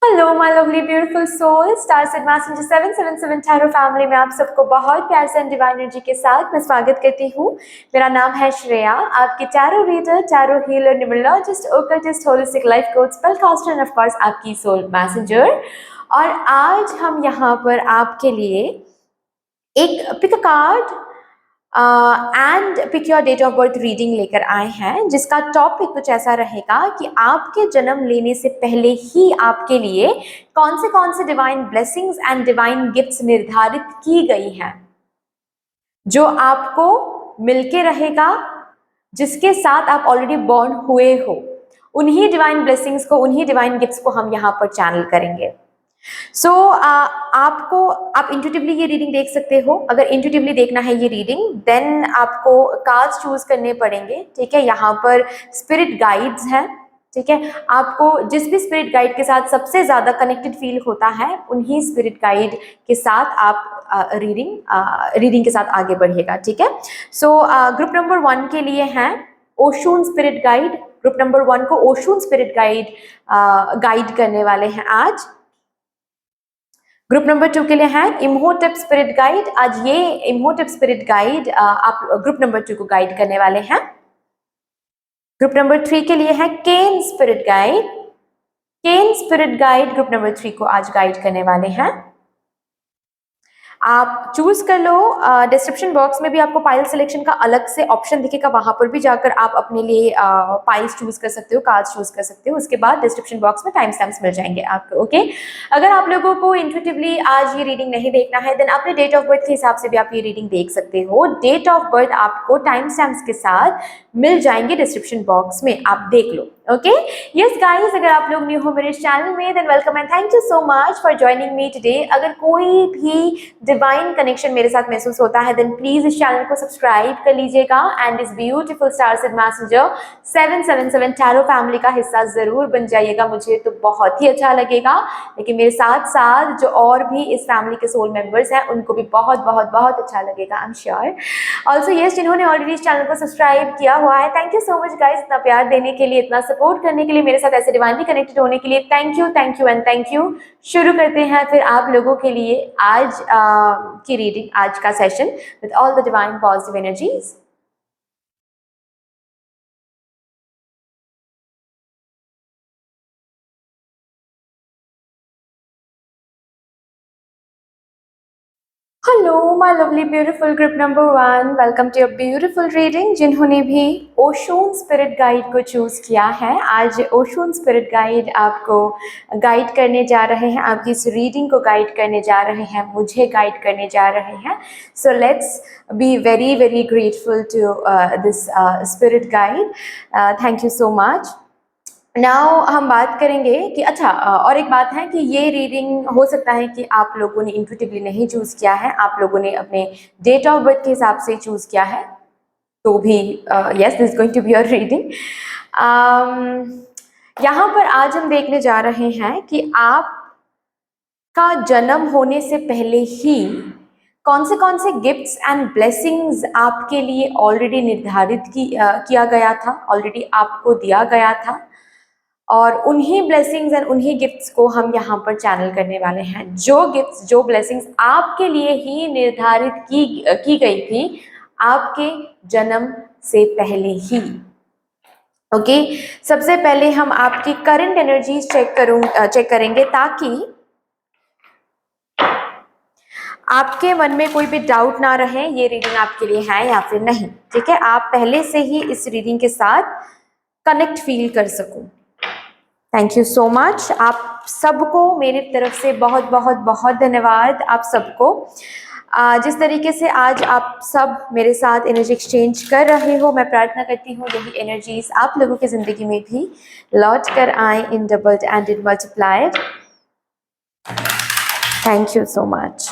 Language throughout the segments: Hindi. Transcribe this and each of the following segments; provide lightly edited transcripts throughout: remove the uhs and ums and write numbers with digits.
Hello my lovely beautiful soul, star seed messenger 777 tarot family में आप सबको बहुत प्यार से डिवाइन एनर्जी के साथ मैं स्वागत करती हूँ। मेरा नाम है श्रेया, आपकी tarot reader, tarot healer, numerologist, occultist, holistic life coach, spell caster and of course आपकी सोल मैसेंजर। और आज हम यहाँ पर आपके लिए एक pick a card and pick your date of birth reading लेकर आए हैं, जिसका टॉपिक कुछ ऐसा रहेगा कि आपके जन्म लेने से पहले ही आपके लिए कौन से divine blessings and divine gifts निर्धारित की गई हैं, जो आपको मिलके रहेगा, जिसके साथ आप ऑलरेडी बॉर्न हुए हो। उन्हीं डिवाइन ब्लेसिंग्स को, उन्हीं डिवाइन गिफ्ट्स को हम यहाँ पर चैनल करेंगे। आप इंट्यूटिवली ये रीडिंग देख सकते हो। अगर इंट्यूटिवली देखना है ये रीडिंग, देन आपको कार्ड्स चूज करने पड़ेंगे। ठीक है, यहाँ पर स्पिरिट गाइड्स हैं। ठीक है, आपको जिस भी स्पिरिट गाइड के साथ सबसे ज्यादा कनेक्टेड फील होता है, उन्हीं स्पिरिट गाइड के साथ आप रीडिंग के साथ आगे बढ़िएगा। ठीक है, ग्रुप नंबर 1 के लिए हैं ओशून स्पिरिट गाइड। ग्रुप नंबर 1 को ओशून स्पिरिट गाइड करने वाले हैं आज। ग्रुप नंबर 2 के लिए है इम्होटेप स्पिरिट गाइड। आज ये इम्होटेप स्पिरिट गाइड आप ग्रुप नंबर 2 को गाइड करने वाले हैं। ग्रुप नंबर 3 के लिए है केन स्पिरिट गाइड। केन स्पिरिट गाइड ग्रुप नंबर 3 को आज गाइड करने वाले हैं। आप चूज कर लो। डिस्क्रिप्शन बॉक्स में भी आपको पाइल सिलेक्शन का अलग से ऑप्शन दिखेगा, वहां पर भी जाकर आप अपने लिए पाइल्स चूज कर सकते हो, कार्ड्स चूज कर सकते हो। उसके बाद डिस्क्रिप्शन बॉक्स में टाइम स्टैम्प्स मिल जाएंगे आपको। ओके, अगर आप लोगों को इंट्यूटिवली आज ये रीडिंग नहीं देखना है, देन अपने डेट ऑफ बर्थ के हिसाब से भी आप ये रीडिंग देख सकते हो। डेट ऑफ बर्थ आपको टाइम स्टैम्प्स के साथ मिल जाएंगे डिस्क्रिप्शन बॉक्स में, आप देख लो। ओके, यस गाइस, अगर आप लोग न्यू हो मेरे चैनल में, than welcome and thank you so much for joining me today. अगर कोई भी डिवाइन कनेक्शन मेरे साथ महसूस होता है, देन प्लीज इस चैनल को सब्सक्राइब कर लीजिएगा एंड इस beautiful star seed messenger 777 tarot family का हिस्सा जरूर बन जाइएगा। मुझे तो बहुत ही अच्छा लगेगा, लेकिन मेरे साथ साथ जो और भी इस फैमिली के सोल मेंबर्स हैं, उनको भी बहुत बहुत बहुत अच्छा लगेगा, I am sure. Also yes, जिन्होंने ऑलरेडी इस चैनल को सब्सक्राइब किया हुआ है, thank you so much guys, इतना प्यार देने के लिए, इतना सपोर्ट करने के लिए, मेरे साथ ऐसे डिवाइनली कनेक्टेड होने के लिए thank you and thank you. शुरू करते हैं फिर आप लोगों के लिए आज की रीडिंग, आज का session with all the divine positive energies. Hello my lovely beautiful group number 1, welcome to your beautiful reading. जिन्होंने भी ओशून स्पिरिट गाइड को चूज किया है, आज ओशून स्पिरिट गाइड आपको गाइड करने जा रहे हैं, आपकी इस रीडिंग को गाइड करने जा रहे हैं, मुझे गाइड करने जा रहे हैं। So let's be very very grateful to this spirit guide. Thank you so much. Now हम बात करेंगे कि अच्छा, और एक बात है कि ये रीडिंग हो सकता है कि आप लोगों ने इंट्यूटिवली नहीं चूज किया है, आप लोगों ने अपने डेट ऑफ बर्थ के हिसाब से चूज किया है, तो भी yes, this going to be your reading. यहाँ पर आज हम देखने जा रहे हैं कि आप का जन्म होने से पहले ही कौन से गिफ्ट्स एंड ब्लेसिंग्स आपके लिए ऑलरेडी निर्धारित किया गया था, ऑलरेडी आपको दिया गया था, और उन्हीं ब्लेसिंग्स एंड उन्हीं गिफ्ट्स को हम यहाँ पर चैनल करने वाले हैं। जो गिफ्ट्स, जो ब्लेसिंग्स आपके लिए ही निर्धारित की गई थी आपके जन्म से पहले ही। ओके, सबसे पहले हम आपकी करंट एनर्जीज चेक करेंगे, ताकि आपके मन में कोई भी डाउट ना रहे ये रीडिंग आपके लिए है या फिर नहीं। ठीक है, आप पहले से ही इस रीडिंग के साथ कनेक्ट फील कर सको। थैंक यू सो मच, आप सबको मेरी तरफ से बहुत बहुत बहुत धन्यवाद। आप सबको जिस तरीके से आज आप सब मेरे साथ एनर्जी एक्सचेंज कर रहे हो, मैं प्रार्थना करती हूँ यही एनर्जीज आप लोगों की ज़िंदगी में भी लौट कर आए in doubled and in multiplied. Thank you so much,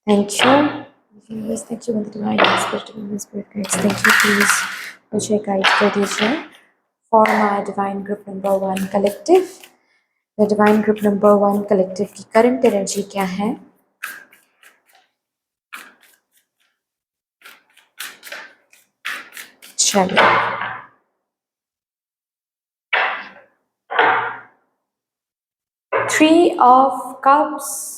thank you. Thank you please मुझे गाइड कर दीजिए for my divine group number 1 collective. The divine group number 1 collective की करंट एनर्जी क्या है? चलिए, थ्री ऑफ कप्स।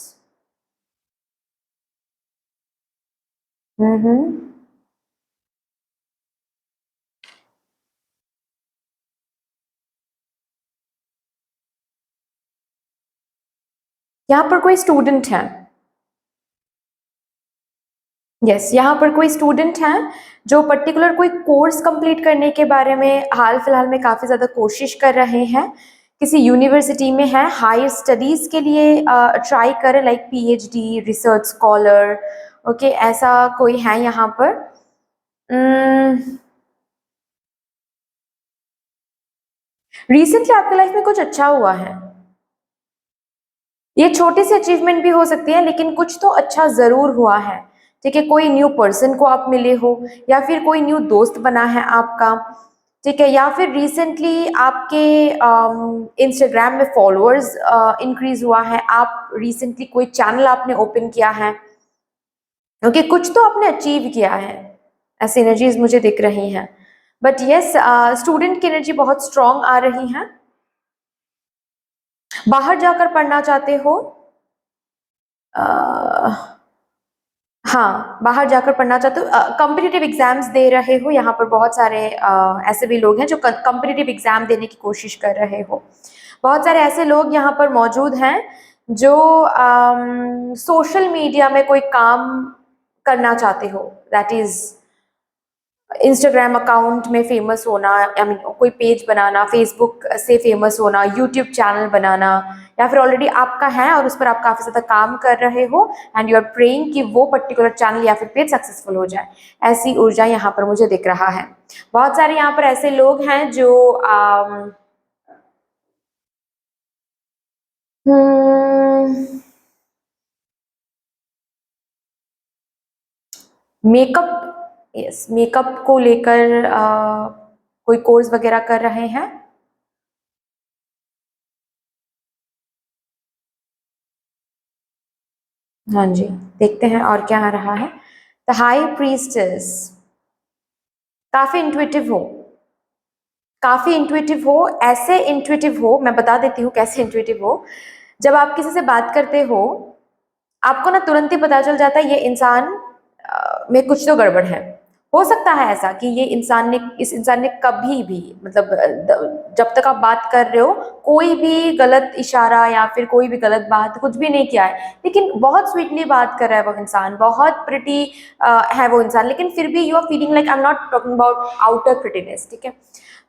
यहाँ पर कोई स्टूडेंट है। यस, यहाँ पर कोई स्टूडेंट हैं जो पर्टिकुलर कोई कोर्स कंप्लीट करने के बारे में हाल फिलहाल में काफ़ी ज़्यादा कोशिश कर रहे हैं। किसी यूनिवर्सिटी में हैं, हायर स्टडीज़ के लिए ट्राई करें, like PhD, research scholar. Okay, ऐसा कोई है यहाँ पर। रिसेंटली आपके लाइफ में कुछ अच्छा हुआ है। ये छोटी सी अचीवमेंट भी हो सकती है, लेकिन कुछ तो अच्छा ज़रूर हुआ है। ठीक है, कोई न्यू पर्सन को आप मिले हो, या फिर कोई न्यू दोस्त बना है आपका। ठीक है, या फिर रिसेंटली आपके इंस्टाग्राम में फॉलोअर्स इंक्रीज हुआ है, आप रिसेंटली कोई चैनल आपने ओपन किया है। ओके, कुछ तो आपने अचीव किया है, ऐसी एनर्जीज मुझे दिख रही हैं। बट यस, स्टूडेंट की एनर्जी बहुत स्ट्रांग आ रही है। बाहर जाकर पढ़ना चाहते हो, हाँ, बाहर जाकर पढ़ना चाहते हो, कॉम्पिटिटिव एग्जाम्स दे रहे हो। यहाँ पर बहुत सारे ऐसे भी लोग हैं जो कॉम्पिटिटिव एग्जाम देने की कोशिश कर रहे हो। बहुत सारे ऐसे लोग यहाँ पर मौजूद हैं जो सोशल मीडिया में कोई काम करना चाहते हो, दैट इज इंस्टाग्राम अकाउंट में फेमस होना, आई मीन कोई पेज बनाना, फेसबुक से फेमस होना, यूट्यूब चैनल बनाना, या फिर ऑलरेडी आपका है और उस पर आप काफ़ी ज़्यादा काम कर रहे हो एंड यू आर प्रेइंग कि वो पर्टिकुलर चैनल या फिर पेज सक्सेसफुल हो जाए। ऐसी ऊर्जा यहाँ पर मुझे दिख रहा है। बहुत सारे यहाँ पर ऐसे लोग हैं जो मेकअप, यस, मेकअप को लेकर कोई कोर्स वगैरह कर रहे हैं। हाँ जी, देखते हैं और क्या आ रहा है। द हाई प्रीस्टेस, काफी इंट्यूटिव हो, काफी इंट्यूटिव हो। ऐसे इंट्यूटिव हो, मैं बता देती हूँ कैसे इंट्यूटिव हो। जब आप किसी से बात करते हो, आपको ना तुरंत ही पता चल जाता है ये इंसान में कुछ तो गड़बड़ है। हो सकता है ऐसा कि इस इंसान ने कभी भी, मतलब जब तक आप बात कर रहे हो, कोई भी गलत इशारा या फिर कोई भी गलत बात कुछ भी नहीं किया है, लेकिन बहुत स्वीटली बात कर रहा है वो इंसान, बहुत प्रिटी है वो इंसान, लेकिन फिर भी you are feeling like, I am not talking about outer prettiness, ठीक है,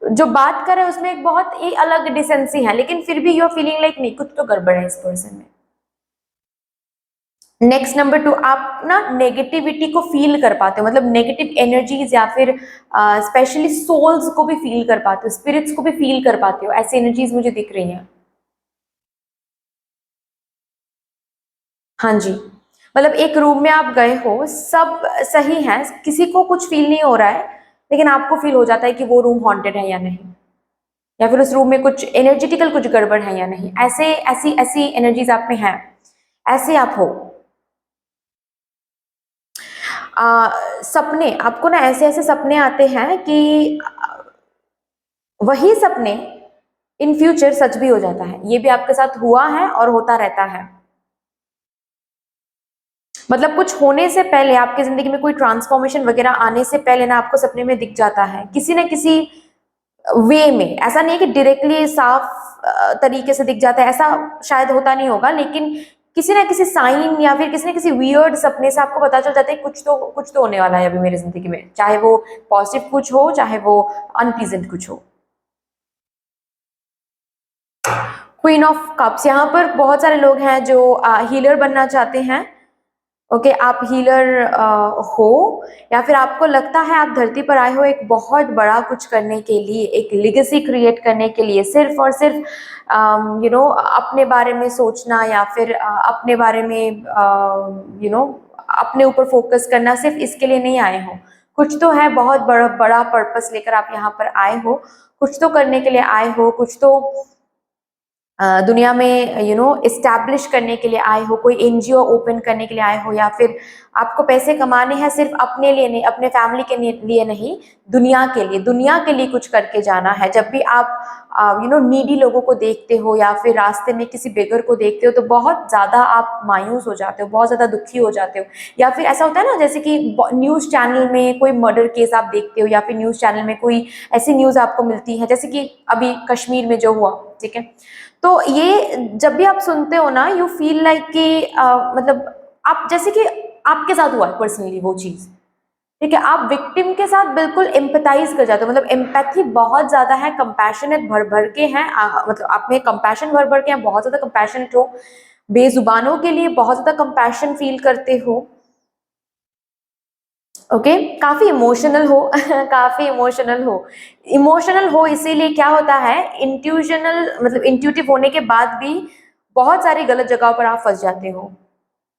जो बात कर रहे हैं उसमें एक बहुत ही अलग डिसेंसी है, लेकिन फिर भी यू आर फीलिंग लाइक नहीं, कुछ तो गड़बड़ है इस पर्सन में। नेक्स्ट नंबर 2, आप ना नेगेटिविटी को फील कर पाते हो, मतलब नेगेटिव एनर्जीज या फिर स्पेशली सोल्स को भी फील कर पाते हो, स्पिरिट्स को भी फील कर पाते हो। ऐसी एनर्जीज मुझे दिख रही हैं। हाँ जी, मतलब एक रूम में आप गए हो, सब सही है, किसी को कुछ फील नहीं हो रहा है, लेकिन आपको फील हो जाता है कि वो रूम हॉन्टेड है या नहीं, या फिर उस रूम में कुछ एनर्जेटिकल कुछ गड़बड़ है या नहीं। ऐसे ऐसी ऐसी एनर्जीज आप में है, ऐसे आप हो। सपने, आपको ना ऐसे ऐसे सपने आते हैं कि वही सपने इन फ्यूचर सच भी हो जाता है। ये भी आपके साथ हुआ है और होता रहता है। मतलब कुछ होने से पहले, आपकी जिंदगी में कोई ट्रांसफॉर्मेशन वगैरह आने से पहले ना आपको सपने में दिख जाता है, किसी न किसी वे में। ऐसा नहीं है कि डायरेक्टली साफ तरीके से दिख जाता है, ऐसा शायद होता नहीं होगा, लेकिन किसी ना किसी साइन या फिर किसी ना किसी वियर्ड सपने से आपको पता चल जाता है कुछ तो होने वाला है अभी मेरी जिंदगी में, चाहे वो पॉजिटिव कुछ हो, चाहे वो अनप्लीजेंट कुछ हो। क्वीन ऑफ कप्स, यहाँ पर बहुत सारे लोग हैं जो हीलर बनना चाहते हैं। ओके, आप हीलर हो, या फिर आपको लगता है आप धरती पर आए हो एक बहुत बड़ा कुछ करने के लिए, एक लिगेसी क्रिएट करने के लिए, सिर्फ और सिर्फ अपने बारे में सोचना, या फिर अपने बारे में अपने ऊपर फोकस करना, सिर्फ इसके लिए नहीं आए हो। कुछ तो है, बहुत बड़ा बड़ा पर्पस लेकर आप यहाँ पर आए हो, कुछ तो करने के लिए आए हो, कुछ तो दुनिया में इस्टेब्लिश करने के लिए आए हो, कोई एनजीओ ओपन करने के लिए आए हो, या फिर आपको पैसे कमाने हैं सिर्फ अपने लिए नहीं, अपने फैमिली के लिए नहीं, दुनिया के लिए कुछ करके जाना है। जब भी आप नीडी लोगों को देखते हो या फिर रास्ते में किसी बेगर को देखते हो तो बहुत ज़्यादा आप मायूस हो जाते हो, बहुत ज़्यादा दुखी हो जाते हो। या फिर ऐसा होता है ना, जैसे कि न्यूज़ चैनल में कोई मर्डर केस आप देखते हो या फिर न्यूज़ चैनल में कोई ऐसी न्यूज़ आपको मिलती है जैसे कि अभी कश्मीर में जो हुआ, ठीक है। तो ये जब भी आप सुनते हो ना, यू फील लाइक कि मतलब आप जैसे कि आपके साथ हुआ है पर्सनली वो चीज़, ठीक है। आप विक्टिम के साथ बिल्कुल एम्पैथाइज कर जाते हो, मतलब एम्पैथी बहुत ज्यादा है, कंपैशनेट भर भर के हैं, मतलब आप में कंपैशन भर भर के हैं, बहुत ज्यादा कंपैशनेट हो, बेजुबानों के लिए बहुत ज्यादा कंपैशन फील करते हो, ओके। काफी इमोशनल हो काफी इमोशनल हो इसीलिए क्या होता है, इंट्यूशनल मतलब इंट्यूटिव होने के बाद भी बहुत सारी गलत जगहों पर आप फंस जाते हो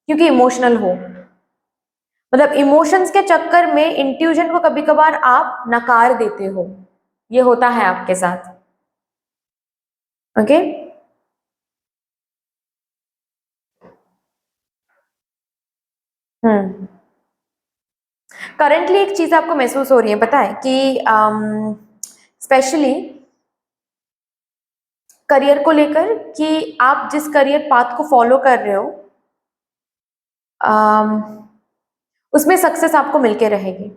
क्योंकि इमोशनल हो। मतलब इमोशंस के चक्कर में इंट्यूजन को कभी कभार आप नकार देते हो, ये होता है आपके साथ, ओके। हम्म। करंटली एक चीज आपको महसूस हो रही है, पता है कि स्पेशली करियर को लेकर, कि आप जिस करियर पाथ को फॉलो कर रहे हो अम, उसमें सक्सेस आपको मिलके रहेगी।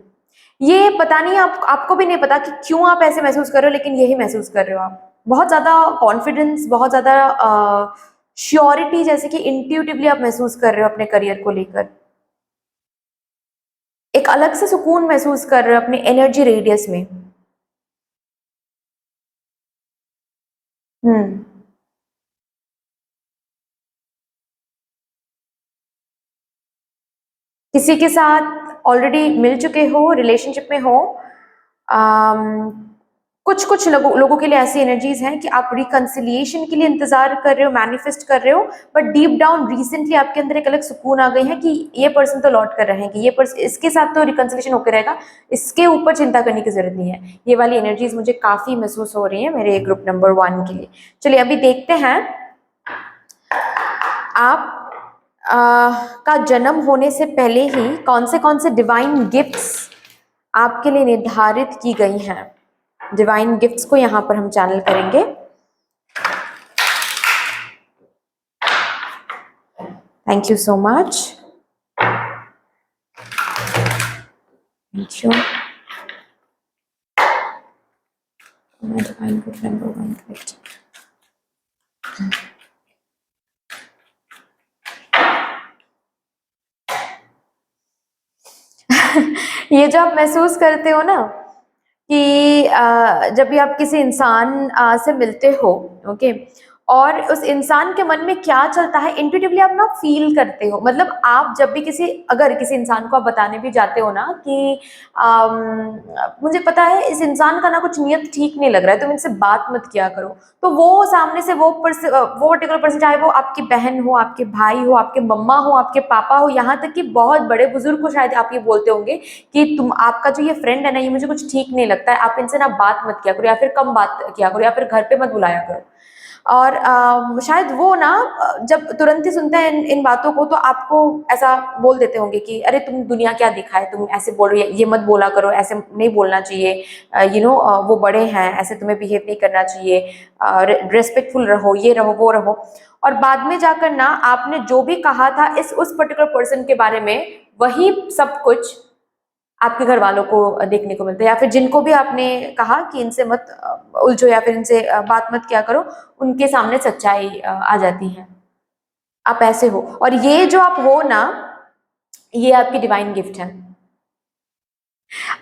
ये पता नहीं, आपको भी नहीं पता कि क्यों आप ऐसे महसूस कर रहे हो, लेकिन यही महसूस कर रहे हो आप। बहुत ज्यादा कॉन्फिडेंस, बहुत ज्यादा श्योरिटी, जैसे कि इंट्यूटिवली आप महसूस कर रहे हो अपने करियर को लेकर। एक अलग से सुकून महसूस कर रहे हो अपने एनर्जी रेडियस में। हम्म। किसी के साथ ऑलरेडी मिल चुके हो, रिलेशनशिप में हो, कुछ कुछ लोगों के लिए ऐसी एनर्जीज हैं कि आप रिकंसिलिएशन के लिए इंतजार कर रहे हो, मैनिफेस्ट कर रहे हो, बट डीप डाउन रिसेंटली आपके अंदर एक अलग सुकून आ गई है कि ये पर्सन तो लौट कर रहेंगे, ये पर्सन इसके साथ तो रिकंसिलिएशन होकर रहेगा, इसके ऊपर चिंता करने की जरूरत नहीं है। ये वाली एनर्जीज मुझे काफी महसूस हो रही है मेरे ग्रुप नंबर 1 के लिए। चलिए अभी देखते हैं आप का जन्म होने से पहले ही कौन से डिवाइन गिफ्ट्स आपके लिए निर्धारित की गई हैं। डिवाइन गिफ्ट्स को यहाँ पर हम चैनल करेंगे। Thank you so much. Thank you. Divine gift number 1 gift. ये जो आप महसूस करते हो ना कि जब भी आप किसी इंसान से मिलते हो, ओके, और उस इंसान के मन में क्या चलता है इंट्यूटिवली आप ना फील करते हो। मतलब आप जब भी अगर किसी इंसान को आप बताने भी जाते हो ना कि मुझे पता है इस इंसान का ना कुछ नियत ठीक नहीं लग रहा है, तुम इनसे बात मत किया करो, तो वो सामने से वो पर्टिकुलर पर्सन, चाहे वो आपकी बहन हो, आपके भाई हो, आपके मम्मा हो, आपके पापा हो, यहाँ तक कि बहुत बड़े बुजुर्ग को शायद आप ये बोलते होंगे कि आपका जो ये फ्रेंड है ना, ये मुझे कुछ ठीक नहीं लगता है, आप इनसे ना बात मत किया करो, या फिर कम बात किया करो, या फिर घर पे मत बुलाया करो। और शायद वो ना जब तुरंत ही सुनते हैं इन बातों को, तो आपको ऐसा बोल देते होंगे कि अरे तुम दुनिया क्या दिखा है, तुम ऐसे बोल रही, ये मत बोला करो, ऐसे नहीं बोलना चाहिए, वो बड़े हैं, ऐसे तुम्हें बिहेव नहीं करना चाहिए, रेस्पेक्टफुल रहो, ये रहो वो रहो। और बाद में जाकर ना आपने जो भी कहा था उस पर्टिकुलर पर्सन के बारे में, वही सब कुछ आपके घर वालों को देखने को मिलता है, या फिर जिनको भी आपने कहा कि इनसे मत उलझो या फिर इनसे बात मत किया करो, उनके सामने सच्चाई आ जाती है। आप ऐसे हो, और ये जो आप हो ना, ये आपकी डिवाइन गिफ्ट है।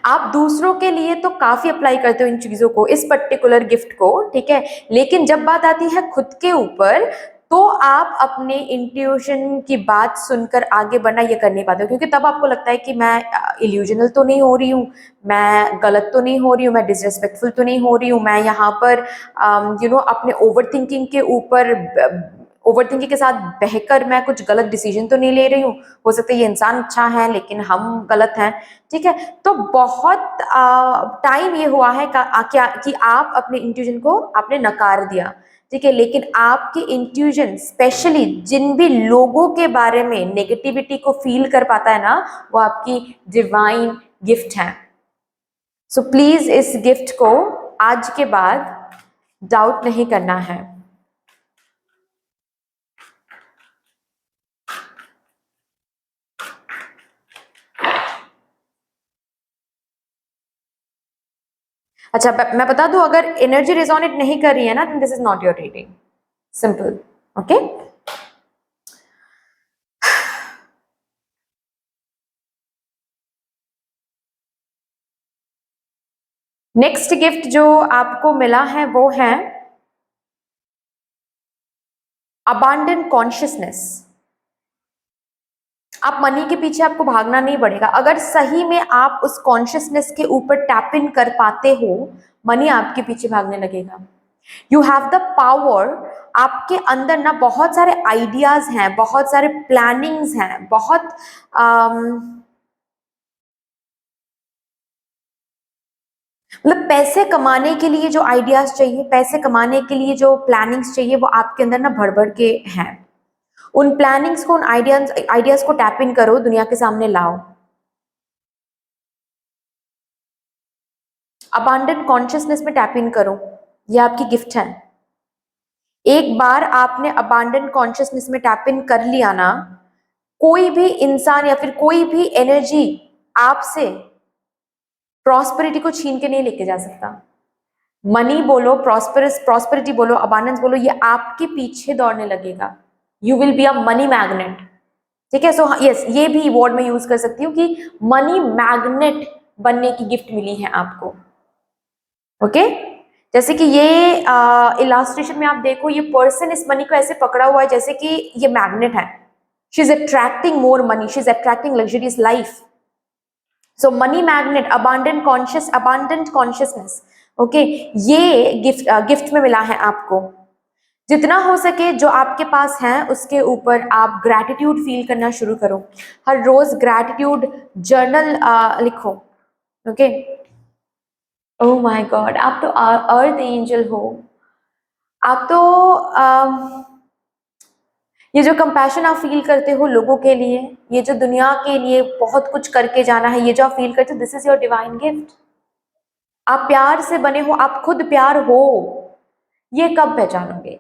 आप दूसरों के लिए तो काफी अप्लाई करते हो इन चीजों को, इस पर्टिकुलर गिफ्ट को, ठीक है, लेकिन जब बात आती है खुद के ऊपर, तो आप अपने इंट्यूशन की बात सुनकर आगे बढ़ना ये कर नहीं पाते हो, क्योंकि तब आपको लगता है कि मैं इल्यूजनल तो नहीं हो रही हूँ, मैं गलत तो नहीं हो रही हूँ, मैं डिसरेस्पेक्टफुल तो नहीं हो रही हूँ, मैं यहाँ पर अपने ओवर थिंकिंग के साथ बहकर मैं कुछ गलत डिसीजन तो नहीं ले रही हूँ। हो सकता है ये इंसान अच्छा है लेकिन हम गलत हैं, ठीक है। तो बहुत टाइम ये हुआ है क्या कि आप अपने इंट्यूजन को आपने नकार दिया, ठीक है, लेकिन आपकी इंट्यूजन स्पेशली जिन भी लोगों के बारे में नेगेटिविटी को फील कर पाता है ना, वो आपकी डिवाइन गिफ्ट है। सो प्लीज इस गिफ्ट को आज के बाद डाउट नहीं करना है। अच्छा, मैं बता दूं, अगर एनर्जी रिजोनेट नहीं कर रही है ना, then this is not your reading, simple. Okay, next gift जो आपको मिला है वो है अबांडेंट कॉन्शियसनेस। आप मनी के पीछे आपको भागना नहीं पड़ेगा, अगर सही में आप उस कॉन्शियसनेस के ऊपर टैप इन कर पाते हो, मनी आपके पीछे भागने लगेगा। You have the power. आपके अंदर ना बहुत सारे आइडियाज हैं, बहुत सारे प्लानिंग्स हैं, बहुत मतलब पैसे कमाने के लिए जो आइडियाज चाहिए, पैसे कमाने के लिए जो प्लानिंग्स चाहिए, वो आपके अंदर ना भर भर के हैं। उन प्लानिंग्स को, उन आइडियाज को टैप इन करो, दुनिया के सामने लाओ। अबांडेंट कॉन्शियसनेस में टैप इन करो, ये आपकी गिफ्ट है। एक बार आपने अबांडेंट कॉन्शियसनेस में टैप इन कर लिया ना, कोई भी इंसान या फिर कोई भी एनर्जी आपसे प्रॉस्पेरिटी को छीन के नहीं लेके जा सकता। मनी बोलो, प्रॉस्पेरिटी बोलो, अबांडेंस बोलो, ये आपके पीछे दौड़ने लगेगा। You will be a money magnet. ठीक है, सो यस, ये भी वर्ड में यूज कर सकती हूँ कि मनी मैग्नेट बनने की गिफ्ट मिली है आपको। ओके, जैसे कि ये इलास्ट्रेशन में आप देखो, ये पर्सन इस मनी को ऐसे पकड़ा हुआ है जैसे कि ये मैग्नेट है। She is attracting more money, she is attracting luxurious life. So money magnet, abundant consciousness. Okay, ये गिफ्ट में मिला है आपको। जितना हो सके जो आपके पास है उसके ऊपर आप ग्रैटिट्यूड फील करना शुरू करो। हर रोज ग्रैटिट्यूड जर्नल लिखो। ओके, ओह माय गॉड, आप तो अर्थ एंजल हो। आप तो ये जो कंपैशन आप फील करते हो लोगों के लिए, ये जो दुनिया के लिए बहुत कुछ करके जाना है, ये जो आप फील करते हो, this is your divine gift. आप प्यार से बने हो, आप खुद प्यार हो। ये कब पहचानोगे?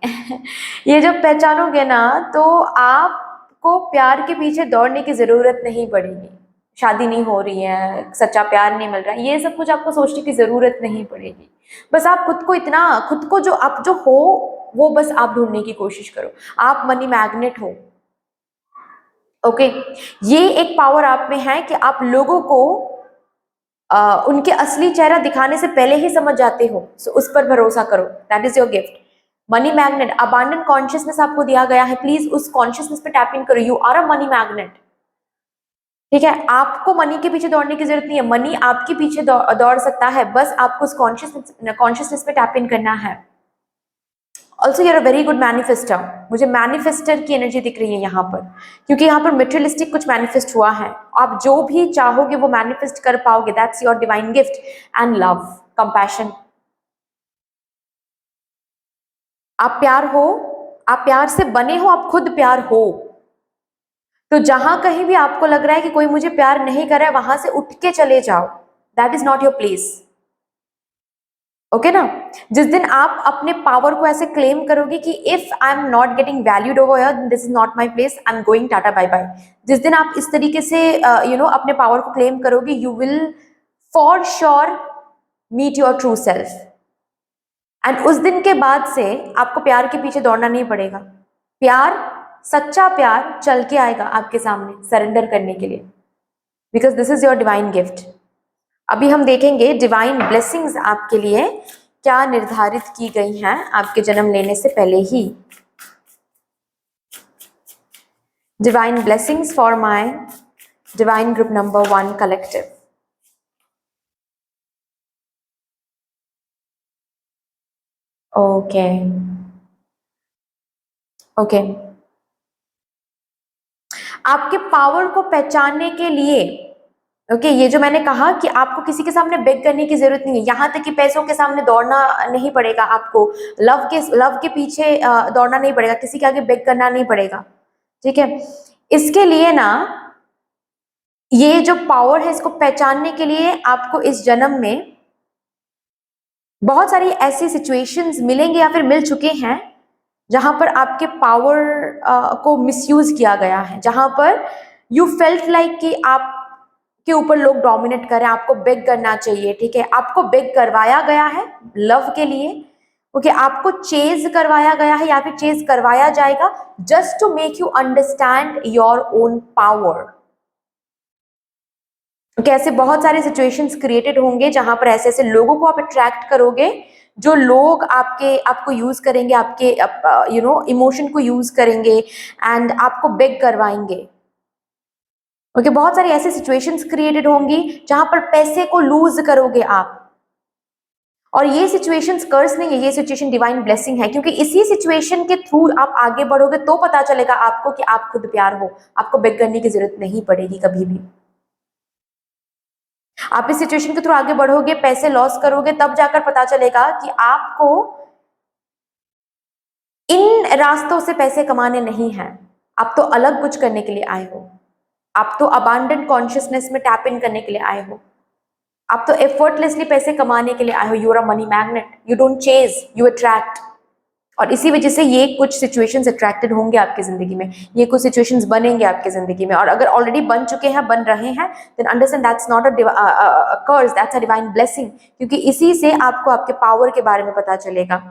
ये जब पहचानोगे ना, तो आपको प्यार के पीछे दौड़ने की जरूरत नहीं पड़ेगी। शादी नहीं हो रही है, सच्चा प्यार नहीं मिल रहा है, ये सब कुछ आपको सोचने की जरूरत नहीं पड़ेगी। बस आप खुद को इतना, खुद को जो आप जो हो, वो बस आप ढूंढने की कोशिश करो। आप मनी मैग्नेट हो। ओके, ये एक पावर आप में है कि आप लोगों को उनके असली चेहरा दिखाने से पहले ही समझ जाते हो। सो उस पर भरोसा करो, that is your gift. Money magnet, abundant consciousness आपको दिया गया है, प्लीज उस कॉन्शियसनेस पे टैप इन करो। You are a money magnet. ठीक है, आपको मनी के पीछे दौड़ने की जरूरत नहीं है, मनी आपके पीछे दौड़ सकता है, बस आपको उस कॉन्शियसनेस पे टैप इन करना है। Also you're a very good manifester. मुझे मैनिफेस्टर की एनर्जी दिख रही है यहाँ पर, क्योंकि यहाँ पर मटेरियलिस्टिक कुछ मैनिफेस्ट हुआ है। आप जो भी चाहोगे वो मैनिफेस्ट कर पाओगे। That's your divine gift. And love, compassion. आप प्यार हो, आप प्यार से बने हो, आप खुद प्यार हो। तो जहां कहीं भी आपको लग रहा है कि कोई मुझे प्यार नहीं कर रहा है, वहां से उठ के चले जाओ। That is not your place. Okay ना? जिस दिन आप अपने पावर को ऐसे क्लेम करोगे कि if I am not getting valued over here, this is not my place, I am going, tata bye bye. जिस दिन आप इस तरीके से अपने पावर को क्लेम करोगे, you will for sure meet your true self. And उस दिन के बाद से आपको प्यार के पीछे दौड़ना नहीं पड़ेगा। प्यार, सच्चा प्यार चल के आएगा आपके सामने सरेंडर करने के लिए, because this is your divine gift. अभी हम देखेंगे डिवाइन ब्लेसिंग्स आपके लिए क्या निर्धारित की गई हैं आपके जन्म लेने से पहले ही। Divine blessings for my divine group number 1 collective. Okay, okay, आपके पावर को पहचानने के लिए, ओके, ये जो मैंने कहा कि आपको किसी के सामने बेग करने की जरूरत नहीं है, यहाँ तक कि पैसों के सामने दौड़ना नहीं पड़ेगा आपको। लव के पीछे दौड़ना नहीं पड़ेगा, किसी के आगे बेग करना नहीं पड़ेगा। ठीक है, इसके लिए ना, ये जो पावर है, इसको पहचानने के लिए आपको इस जन्म में बहुत सारी ऐसी सिचुएशंस मिलेंगे या फिर मिल चुके हैं जहां पर आपके पावर को मिसयूज किया गया है, जहां पर यू फेल्ट लाइक कि आप के ऊपर लोग डोमिनेट कर रहे हैं, आपको बेग करना चाहिए, ठीक है, आपको बेग करवाया गया है लव के लिए, ओके, आपको चेज करवाया गया है या फिर चेज करवाया जाएगा just to make you understand your own power. Okay, ऐसे बहुत सारे सिचुएशंस क्रिएटेड होंगे जहां पर ऐसे ऐसे लोगों को आप अट्रैक्ट करोगे, जो लोग आपको यूज करेंगे, आपके इमोशन को यूज करेंगे एंड आपको बेग करवाएंगे। ओके, बहुत सारी ऐसी सिचुएशंस क्रिएटेड होंगी जहां पर पैसे को लूज करोगे आप, और ये सिचुएशंस कर्स नहीं है, ये सिचुएशन डिवाइन ब्लेसिंग है, क्योंकि इसी सिचुएशन के थ्रू आप आगे बढ़ोगे तो पता चलेगा आपको कि आप खुद प्यार हो, आपको बेग करने की जरूरत नहीं पड़ेगी कभी भी। आप इस सिचुएशन के थ्रू आगे बढ़ोगे, पैसे लॉस करोगे, तब जाकर पता चलेगा कि आपको इन रास्तों से पैसे कमाने नहीं हैं, आप तो अलग कुछ करने के लिए आए हो, आप तो अबांडेंट कॉन्शियसनेस में टैप इन करने के लिए आए हो, आप तो एफर्टलेसली पैसे कमाने के लिए आए हो। You are a money magnet, you don't chase, you attract. और इसी वजह से ये कुछ सिचुएशंस अट्रैक्टेड होंगे आपकी जिंदगी में, ये कुछ सिचुएशंस बनेंगे आपकी जिंदगी में, और अगर ऑलरेडी बन चुके हैं, बन रहे हैं, then understand that's not a curse, that's a divine blessing, क्योंकि इसी से आपको आपके पावर के बारे में पता चलेगा।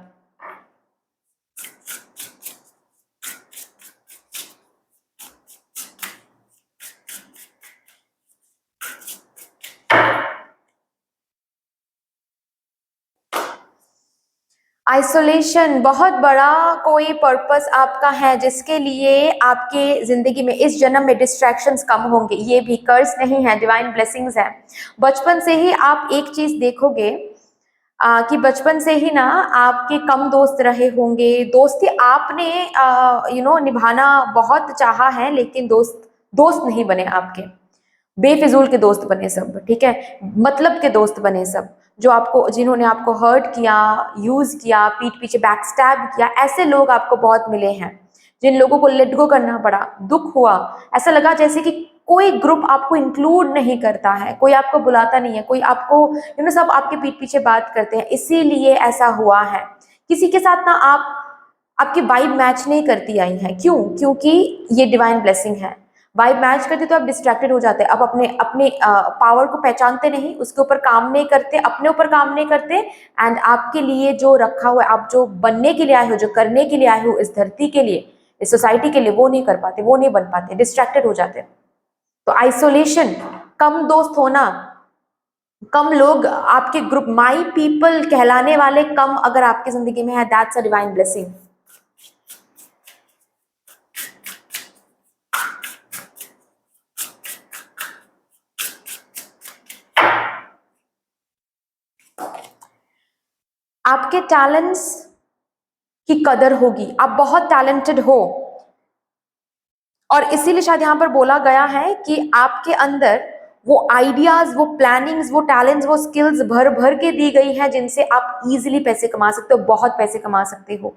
आइसोलेशन बहुत बड़ा कोई पर्पस आपका है जिसके लिए आपके जिंदगी में इस जन्म में डिस्ट्रैक्शंस कम होंगे, ये भी कर्स नहीं है, डिवाइन ब्लेसिंग्स है। बचपन से ही आप एक चीज देखोगे कि बचपन से ही ना आपके कम दोस्त रहे होंगे, दोस्ती आपने निभाना बहुत चाहा है, लेकिन दोस्त दोस्त नहीं बने आपके, बेफिजूल के दोस्त बने सब, ठीक है, मतलब के दोस्त बने सब, जो आपको, जिन्होंने आपको हर्ट किया, यूज किया, पीठ पीछे बैक स्टैब किया, ऐसे लोग आपको बहुत मिले हैं, जिन लोगों को लेट गो करना पड़ा, दुख हुआ, ऐसा लगा जैसे कि कोई ग्रुप आपको इंक्लूड नहीं करता है, कोई आपको बुलाता नहीं है, कोई आपको सब आपके पीठ पीछे बात करते हैं, इसीलिए ऐसा हुआ है। किसी के साथ ना आपकी वाइब मैच नहीं करती आई है, क्यों? क्योंकि ये डिवाइन ब्लेसिंग है। वाइब मैच करती तो आप डिस्ट्रैक्टेड हो जाते, अब अपने अपने पावर को पहचानते नहीं, उसके ऊपर काम नहीं करते, अपने ऊपर काम नहीं करते, एंड आपके लिए जो रखा हुआ है, आप जो बनने के लिए आए हो, जो करने के लिए आए हो इस धरती के लिए, इस सोसाइटी के लिए, वो नहीं कर पाते, वो नहीं बन पाते, डिस्ट्रैक्टेड हो जाते। तो आइसोलेशन, कम दोस्त होना, कम लोग आपके ग्रुप, माई पीपल कहलाने वाले कम अगर आपकी जिंदगी में है, दैट्स अ डिवाइन ब्लेसिंग। आपके टैलेंट्स की कदर होगी, आप बहुत टैलेंटेड हो, और इसीलिए शायद यहां पर बोला गया है कि आपके अंदर वो आइडियाज, वो प्लानिंग्स, वो टैलेंट्स, वो स्किल्स भर भर के दी गई है, जिनसे आप इजीली पैसे कमा सकते हो, बहुत पैसे कमा सकते हो।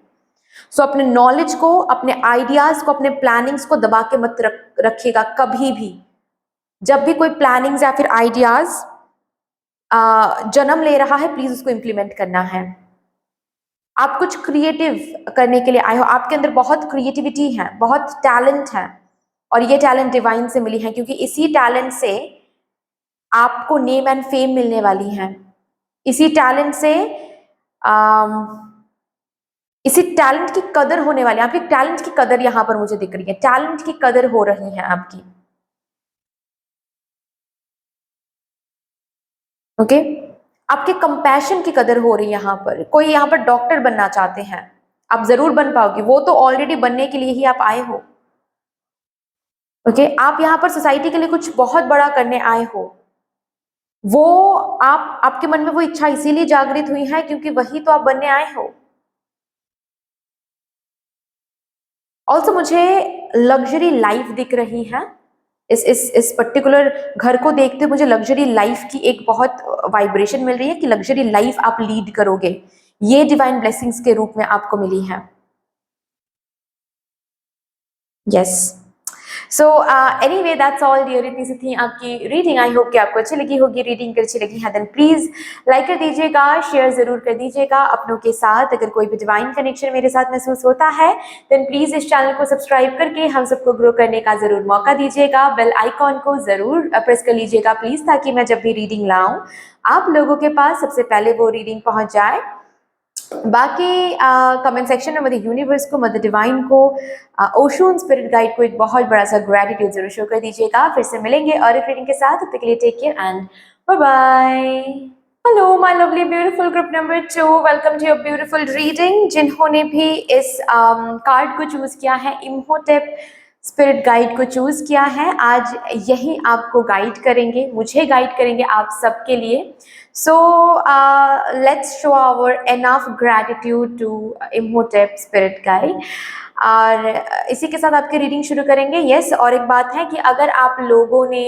सो अपने नॉलेज को, अपने आइडियाज को, अपने प्लानिंग्स को दबा के मत रखिएगा कभी भी। जब भी कोई प्लानिंग्स या फिर आइडियाज जन्म ले रहा है, प्लीज उसको इंप्लीमेंट करना है। आप कुछ क्रिएटिव करने के लिए आए हो, आपके अंदर बहुत क्रिएटिविटी है, बहुत टैलेंट है, और ये टैलेंट डिवाइन से मिली है, क्योंकि इसी टैलेंट से आपको नेम एंड फेम मिलने वाली है, इसी टैलेंट से आम, इसी टैलेंट की कदर होने वाली है, आपके टैलेंट की कदर यहां पर मुझे दिख रही है, टैलेंट की कदर हो रही है आपकी। ओके, आपके कंपैशन की कदर हो रही है यहां पर। कोई यहां पर डॉक्टर बनना चाहते हैं, आप जरूर बन पाओगे, वो तो ऑलरेडी बनने के लिए ही आप आए हो। ओके, आप यहां पर सोसाइटी के लिए कुछ बहुत बड़ा करने आए हो, वो आपके मन में वो इच्छा इसीलिए जागृत हुई है क्योंकि वही तो आप बनने आए हो। ऑल्सो मुझे लग्जरी लाइफ दिख रही है, इस पर्टिकुलर घर को देखते मुझे लग्जरी लाइफ की एक बहुत वाइब्रेशन मिल रही है कि लग्जरी लाइफ आप लीड करोगे, ये डिवाइन ब्लेसिंग्स के रूप में आपको मिली है। Yes, so anyway that's all dear, इतनी सी थी आपकी रीडिंग। आई होप कि आपको अच्छी लगी होगी। रीडिंग अच्छी लगी है देन प्लीज लाइक कर दीजिएगा, शेयर जरूर कर दीजिएगा अपनों के साथ। अगर कोई भी डिवाइन कनेक्शन मेरे साथ महसूस होता है देन प्लीज इस चैनल को सब्सक्राइब करके हम सबको ग्रो करने का जरूर मौका दीजिएगा। बेल आइकॉन को जरूर प्रेस कर लीजिएगा प्लीज, ताकि मैं जब भी रीडिंग लाऊं आप लोगों के पास सबसे पहले वो रीडिंग पहुंच जाए। बाकी कमेंट सेक्शन में मदर यूनिवर्स को, मदर डिवाइन को, ओशोन स्पिरिट गाइड को एक बहुत बड़ा सा ग्रेटिट्यूड जरूर शो कर दीजिएगा। फिर से मिलेंगे और एक रीडिंग के साथ, तब तक के लिए take care and bye bye. Hello my lovely beautiful group number 2, welcome to your beautiful reading. जिन्होंने भी इस कार्ड को चूज किया है, इम्होटेप स्पिरिट गाइड को चूज किया है, आज यही आपको गाइड करेंगे, मुझे गाइड करेंगे आप सबके लिए। So let's show our enough gratitude to Imhotep spirit guide. और इसी के साथ आपकी रीडिंग शुरू करेंगे। यस, और एक बात है कि अगर आप लोगों ने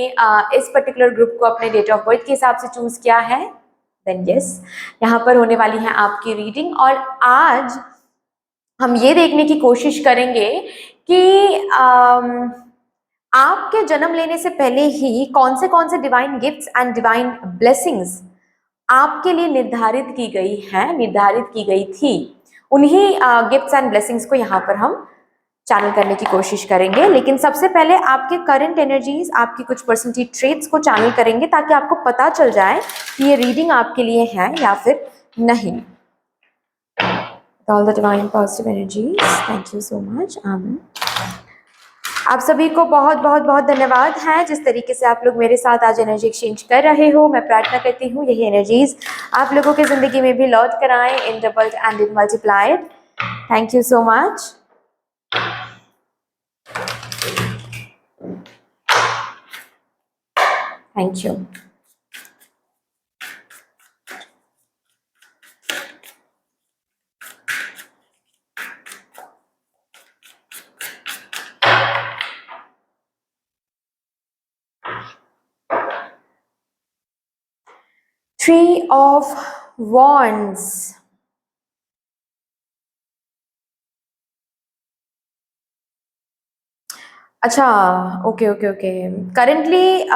इस पर्टिकुलर ग्रुप को अपने डेट ऑफ बर्थ के हिसाब से चूज किया है देन यस, यहाँ पर होने वाली है आपकी रीडिंग। और आज हम ये देखने की कोशिश करेंगे कि आपके जन्म लेने से पहले ही कौन से divine gifts and divine blessings आपके लिए निर्धारित की गई है, निर्धारित की गई थी। उन्हीं गिफ्ट्स एंड ब्लेसिंग्स को यहाँ पर हम चैनल करने की कोशिश करेंगे। लेकिन सबसे पहले आपके करंट एनर्जीज, आपकी कुछ पर्सनैलिटी ट्रेट्स को चैनल करेंगे, ताकि आपको पता चल जाए कि ये रीडिंग आपके लिए है या फिर नहीं। All the divine positive energies, thank you so much, amen। आप सभी को बहुत बहुत बहुत धन्यवाद है जिस तरीके से आप लोग मेरे साथ आज एनर्जी एक्सचेंज कर रहे हो। मैं प्रार्थना करती हूँ यही एनर्जीज आप लोगों की जिंदगी में भी लौट कर आए in doubled and in multiplied. Thank you so much. Thank you. Three of Wands। अच्छा, ओके ओके ओके। करेंटली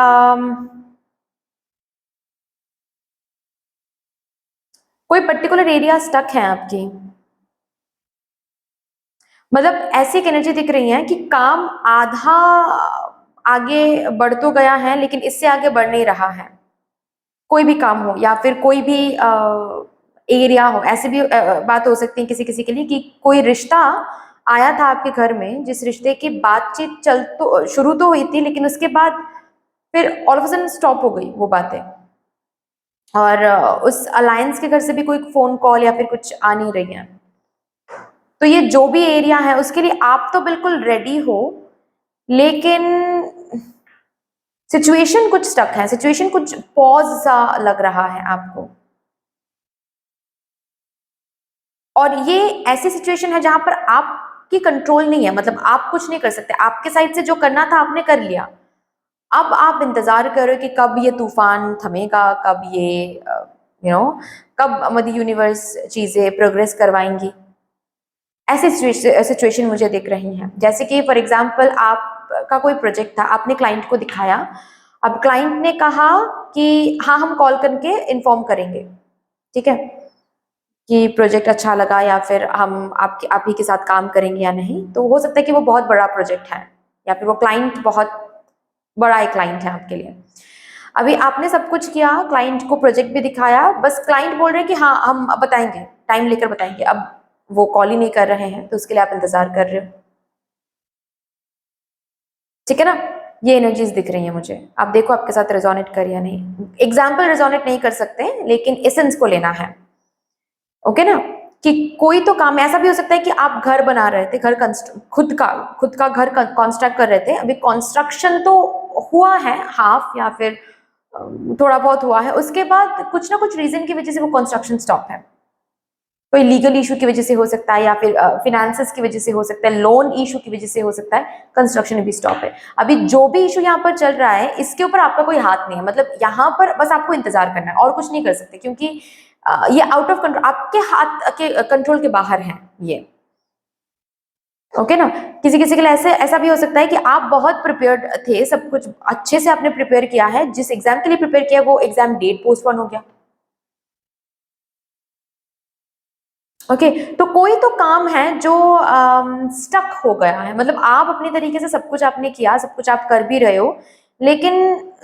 कोई पर्टिकुलर एरिया स्टक है आपकी, मतलब ऐसी एक एनर्जी दिख रही है कि काम आधा आगे बढ़ तो गया है लेकिन इससे आगे बढ़ नहीं रहा है। कोई भी काम हो या फिर कोई भी एरिया हो, ऐसी भी बात हो सकती है किसी किसी के लिए कि कोई रिश्ता आया था आपके घर में, जिस रिश्ते की बातचीत चल तो शुरू तो हुई थी लेकिन उसके बाद फिर all of a sudden stop हो गई वो बातें, और उस अलायंस के घर से भी कोई फोन कॉल या फिर कुछ आ नहीं रही है। तो ये जो भी एरिया है उसके लिए आप तो बिल्कुल रेडी हो, लेकिन सिचुएशन कुछ स्टक है, सिचुएशन कुछ पॉज सा लग रहा है आपको। और ये ऐसी सिचुएशन है जहां पर आपकी कंट्रोल नहीं है, मतलब आप कुछ नहीं कर सकते। आपके साइड से जो करना था आपने कर लिया, अब आप इंतजार करो कि कब ये तूफान थमेगा, कब ये कब मदर यूनिवर्स चीजें प्रोग्रेस करवाएंगी। ऐसी सिचुएशन मुझे दिख रही हैं। जैसे कि फॉर एग्जांपल आपका कोई प्रोजेक्ट था, आपने क्लाइंट को दिखाया, अब क्लाइंट ने कहा कि हाँ हम कॉल करके इन्फॉर्म करेंगे, ठीक है, कि प्रोजेक्ट अच्छा लगा या फिर हम आप ही के साथ काम करेंगे या नहीं। तो हो सकता है कि वो बहुत बड़ा प्रोजेक्ट है या फिर वो क्लाइंट बहुत बड़ा एक क्लाइंट है आपके लिए। अभी आपने सब कुछ किया, क्लाइंट को प्रोजेक्ट भी दिखाया, बस क्लाइंट बोल रहे हैं कि हाँ हम बताएंगे, टाइम लेकर बताएंगे। अब वो कॉल ही नहीं कर रहे हैं, तो उसके लिए आप इंतजार कर रहे हो, ठीक है ना। ये एनर्जीज दिख रही है मुझे, आप देखो आपके साथ रेजोनेट कर या नहीं। एग्जाम्पल रेजोनेट नहीं कर सकते लेकिन एसेंस को लेना है, ओके ना। कि कोई तो काम ऐसा भी हो सकता है कि आप घर बना रहे थे, घर खुद का घर कंस्ट्रक्ट कर रहे थे। अभी कंस्ट्रक्शन तो हुआ है हाफ या फिर थोड़ा बहुत हुआ है, उसके बाद कुछ ना कुछ रीजन की वजह से वो कंस्ट्रक्शन स्टॉप है। कोई लीगल इशू की वजह से हो सकता है या फिर फिनेंसेस की वजह से हो सकता है, लोन इशू की वजह से हो सकता है, कंस्ट्रक्शन भी स्टॉप है। अभी जो भी इशू यहाँ पर चल रहा है इसके ऊपर आपका कोई हाथ नहीं है, मतलब यहाँ पर बस आपको इंतजार करना है और कुछ नहीं कर सकते, क्योंकि ये आउट ऑफ कंट्रोल, आपके हाथ के कंट्रोल के बाहर है ये। ओके ना। किसी किसी के लिए ऐसे ऐसा भी हो सकता है कि आप बहुत प्रिपेयर्ड थे, सब कुछ अच्छे से आपने प्रिपेयर किया है, जिस एग्जाम के लिए प्रिपेयर किया वो एग्जाम डेट पोस्टपोन हो गया। ओके तो कोई तो काम है जो स्टक हो गया है, मतलब आप अपनी तरीके से सब कुछ आपने किया, सब कुछ आप कर भी रहे हो, लेकिन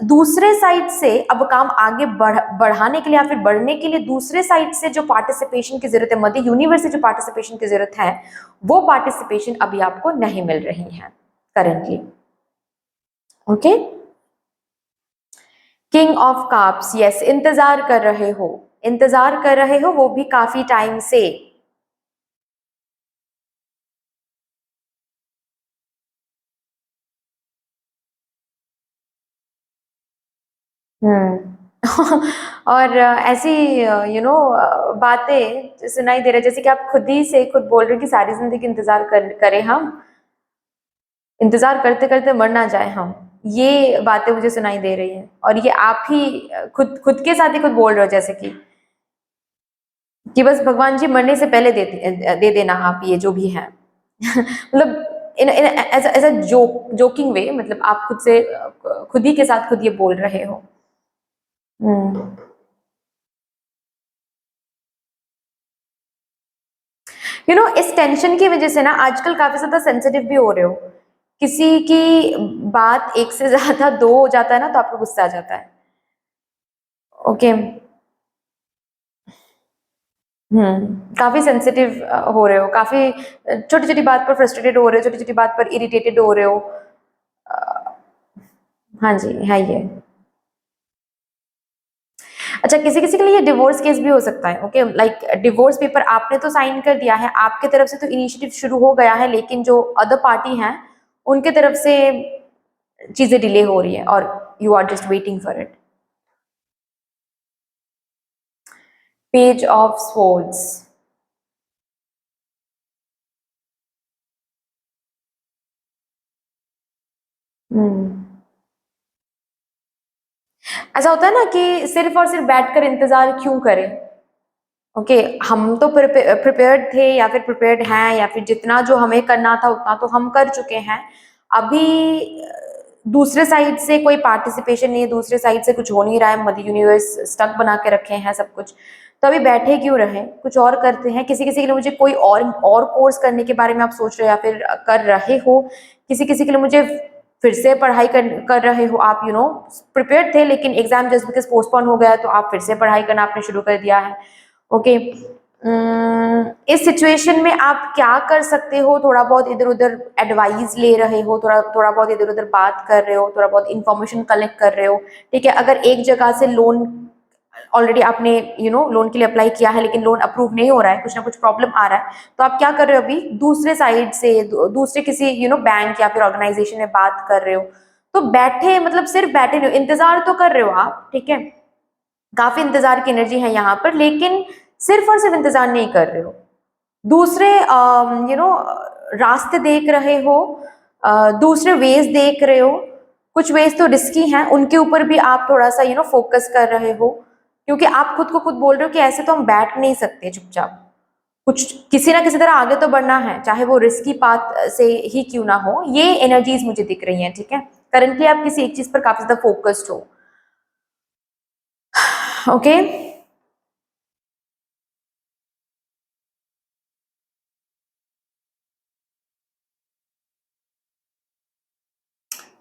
दूसरे साइड से अब काम आगे बढ़ाने के लिए या फिर बढ़ने के लिए दूसरे साइड से जो पार्टिसिपेशन की जरूरत है, मध्य यूनिवर्स से जो पार्टिसिपेशन की जरूरत है, वो पार्टिसिपेशन अभी आपको नहीं मिल रही है currently. Okay, king of cups, yes, इंतजार कर रहे हो, इंतजार कर रहे हो वो भी काफी टाइम से। और ऐसी बातें सुनाई दे रहा है जैसे कि आप खुद ही से खुद बोल रहे हो कि सारी जिंदगी इंतजार करें हम, इंतजार करते करते मर ना जाए हम, ये बातें मुझे सुनाई दे रही है। और ये आप ही खुद खुद के साथ ही खुद बोल रहे हो जैसे कि बस भगवान जी मरने से पहले दे देना आप ये जो भी है। मतलब इन एज अ जोकिंग वे, मतलब आप खुद से खुद ही के साथ खुद ये बोल रहे हो। हम्म, इस टेंशन की वजह से ना आजकल काफी ज्यादा सेंसिटिव भी हो रहे हो, किसी की बात एक से ज्यादा दो हो जाता है ना तो आपको गुस्सा आ जाता है। ओके। काफी सेंसिटिव हो रहे हो, काफी छोटी छोटी बात पर फ्रस्ट्रेटेड हो रहे हो, छोटी छोटी बात पर इरिटेटेड हो रहे हो। हाँ जी, है ये। अच्छा, किसी किसी के लिए डिवोर्स केस भी हो सकता है। ओके, लाइक डिवोर्स पेपर आपने तो साइन कर दिया है, आपके तरफ से तो इनिशिएटिव शुरू हो गया है, लेकिन जो अदर पार्टी हैं उनके तरफ से चीजें डिले हो रही है और you are just waiting for it. Page of swords. Hmm, ऐसा होता है ना कि सिर्फ और सिर्फ बैठकर इंतजार क्यों करें। ओके, हम तो प्रिपेयर्ड थे या फिर प्रिपेयर्ड हैं, या फिर जितना जो हमें करना था उतना तो हम कर चुके हैं। अभी दूसरे साइड से कोई पार्टिसिपेशन नहीं है, दूसरे साइड से कुछ हो नहीं रहा है, मदर यूनिवर्स स्टक बना के रखे हैं सब कुछ, तो अभी बैठे क्यों रहे, कुछ और करते हैं। किसी किसी के लिए मुझे कोई और कोर्स करने के बारे में आप सोच रहे हो या फिर कर रहे हो, किसी किसी के लिए मुझे फिर से पढ़ाई कर रहे हो आप, प्रिपेयर्ड थे लेकिन एग्जाम जस्ट बिकॉज पोस्टपोन हो गया तो आप फिर से पढ़ाई करना आपने शुरू कर दिया है। ओके, इस सिचुएशन में आप क्या कर सकते हो, थोड़ा बहुत इधर उधर एडवाइस ले रहे हो, थोड़ा थोड़ा बहुत इधर उधर बात कर रहे हो, थोड़ा बहुत इंफॉर्मेशन कलेक्ट कर रहे हो। ठीक है, अगर एक जगह से लोन ऑलरेडी आपने लोन के लिए अप्लाई किया है लेकिन लोन अप्रूव नहीं हो रहा है, कुछ ना कुछ प्रॉब्लम आ रहा है, तो आप क्या कर रहे हो अभी दूसरे साइड से दूसरे किसी बैंक या फिर ऑर्गेनाइजेशन में बात कर रहे हो। तो बैठे मतलब सिर्फ बैठे नहीं हो, इंतजार तो कर रहे हो आप, ठीक है, काफी इंतजार की एनर्जी है यहाँ पर, लेकिन सिर्फ और सिर्फ इंतजार नहीं कर रहे हो, दूसरे रास्ते देख रहे हो, दूसरे वेज देख रहे हो। कुछ वेज तो रिस्की हैं, उनके ऊपर भी आप थोड़ा सा फोकस कर रहे हो, क्योंकि आप खुद को खुद बोल रहे हो कि ऐसे तो हम बैठ नहीं सकते चुपचाप, कुछ किसी ना किसी तरह आगे तो बढ़ना है, चाहे वो रिस्की पाथ से ही क्यों ना हो। ये एनर्जीज मुझे दिख रही हैं, ठीक है, करंटली आप किसी एक चीज पर काफी ज्यादा फोकस्ड हो। ओके,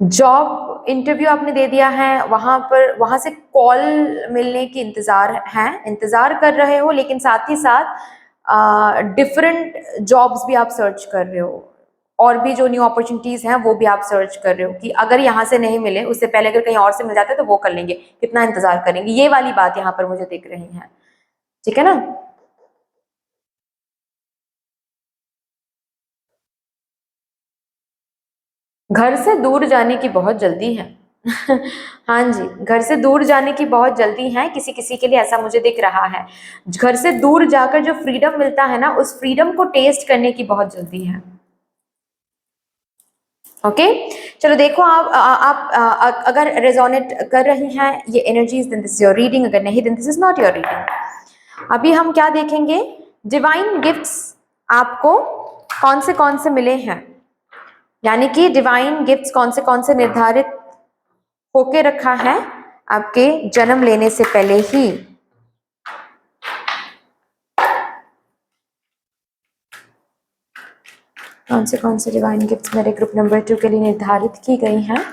जॉब इंटरव्यू आपने दे दिया है, वहां पर वहां से कॉल मिलने की इंतजार है, इंतजार कर रहे हो, लेकिन साथ ही साथ डिफरेंट जॉब्स भी आप सर्च कर रहे हो, और भी जो न्यू अपॉर्चुनिटीज हैं वो भी आप सर्च कर रहे हो कि अगर यहाँ से नहीं मिले उससे पहले अगर कहीं और से मिल जाते तो वो कर लेंगे, कितना इंतजार करेंगे, ये वाली बात यहाँ पर मुझे दिख रही है, ठीक है ना। घर से दूर जाने की बहुत जल्दी है। हाँ जी, घर से दूर जाने की बहुत जल्दी है, किसी किसी के लिए ऐसा मुझे दिख रहा है। घर से दूर जाकर जो फ्रीडम मिलता है ना, उस फ्रीडम को टेस्ट करने की बहुत जल्दी है। ओके, चलो देखो अगर रेजोनेट कर रही हैं ये energies, then this is your reading, अगर नहीं then this is not your reading. अभी हम क्या देखेंगे, डिवाइन गिफ्ट्स आपको कौन से मिले हैं, यानी कि डिवाइन गिफ्ट्स कौन से निर्धारित होके रखा है आपके जन्म लेने से पहले ही। कौन से डिवाइन गिफ्ट्स मेरे ग्रुप नंबर 2 के लिए निर्धारित की गई हैं।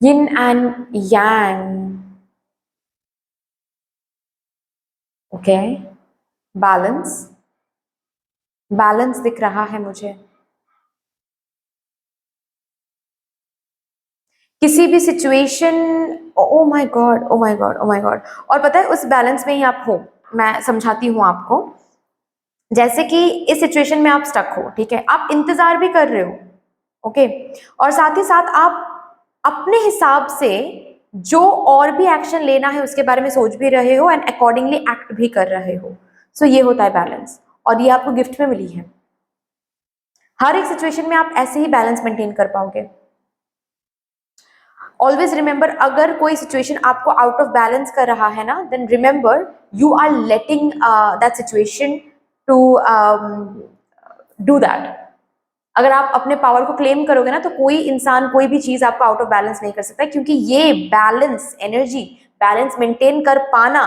Yin and yang. Okay, balance, balance दिख रहा है मुझे। किसी भी situation, oh my God, oh my God, oh my God. और पता है उस बैलेंस में ही आप हो, मैं समझाती हूँ आपको। जैसे कि इस सिचुएशन में आप स्टक हो, ठीक है, आप इंतजार भी कर रहे हो, ओके, और साथ ही साथ आप अपने हिसाब से जो और भी एक्शन लेना है उसके बारे में सोच भी रहे हो एंड अकॉर्डिंगली एक्ट भी कर रहे हो। सो ये होता है बैलेंस, और ये आपको गिफ्ट में मिली है। हर एक सिचुएशन में आप ऐसे ही बैलेंस मेंटेन कर पाओगे। ऑलवेज रिमेंबर, अगर कोई सिचुएशन आपको आउट ऑफ बैलेंस कर रहा है ना, then remember you are letting that situation to do that. अगर आप अपने पावर को क्लेम करोगे ना, तो कोई इंसान, कोई भी चीज आपको आउट ऑफ बैलेंस नहीं कर सकता, क्योंकि ये बैलेंस एनर्जी, बैलेंस मेंटेन कर पाना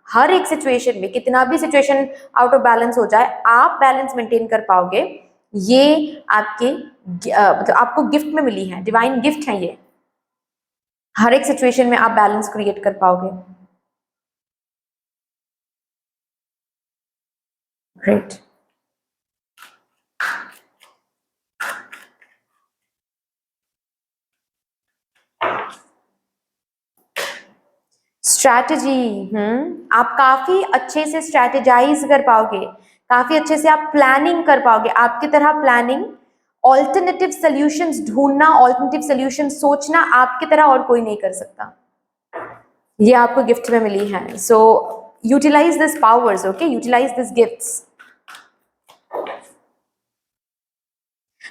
हर एक सिचुएशन में, कितना भी सिचुएशन आउट ऑफ बैलेंस हो जाए, आप बैलेंस मेंटेन कर पाओगे। ये आपके मतलब आपको गिफ्ट में मिली है, डिवाइन गिफ्ट है ये। हर एक सिचुएशन में आप बैलेंस क्रिएट कर पाओगे। ग्रेट। स्ट्रैटेजी, आप काफी अच्छे से स्ट्रैटेजाइज कर पाओगे, काफी अच्छे से आप प्लानिंग कर पाओगे। आपकी तरह प्लानिंग, ऑल्टरनेटिव सॉल्यूशंस ढूंढना, ऑल्टरनेटिव सॉल्यूशन सोचना आपकी तरह और कोई नहीं कर सकता। ये आपको गिफ्ट में मिली है। So utilize this powers, okay, utilize this gifts.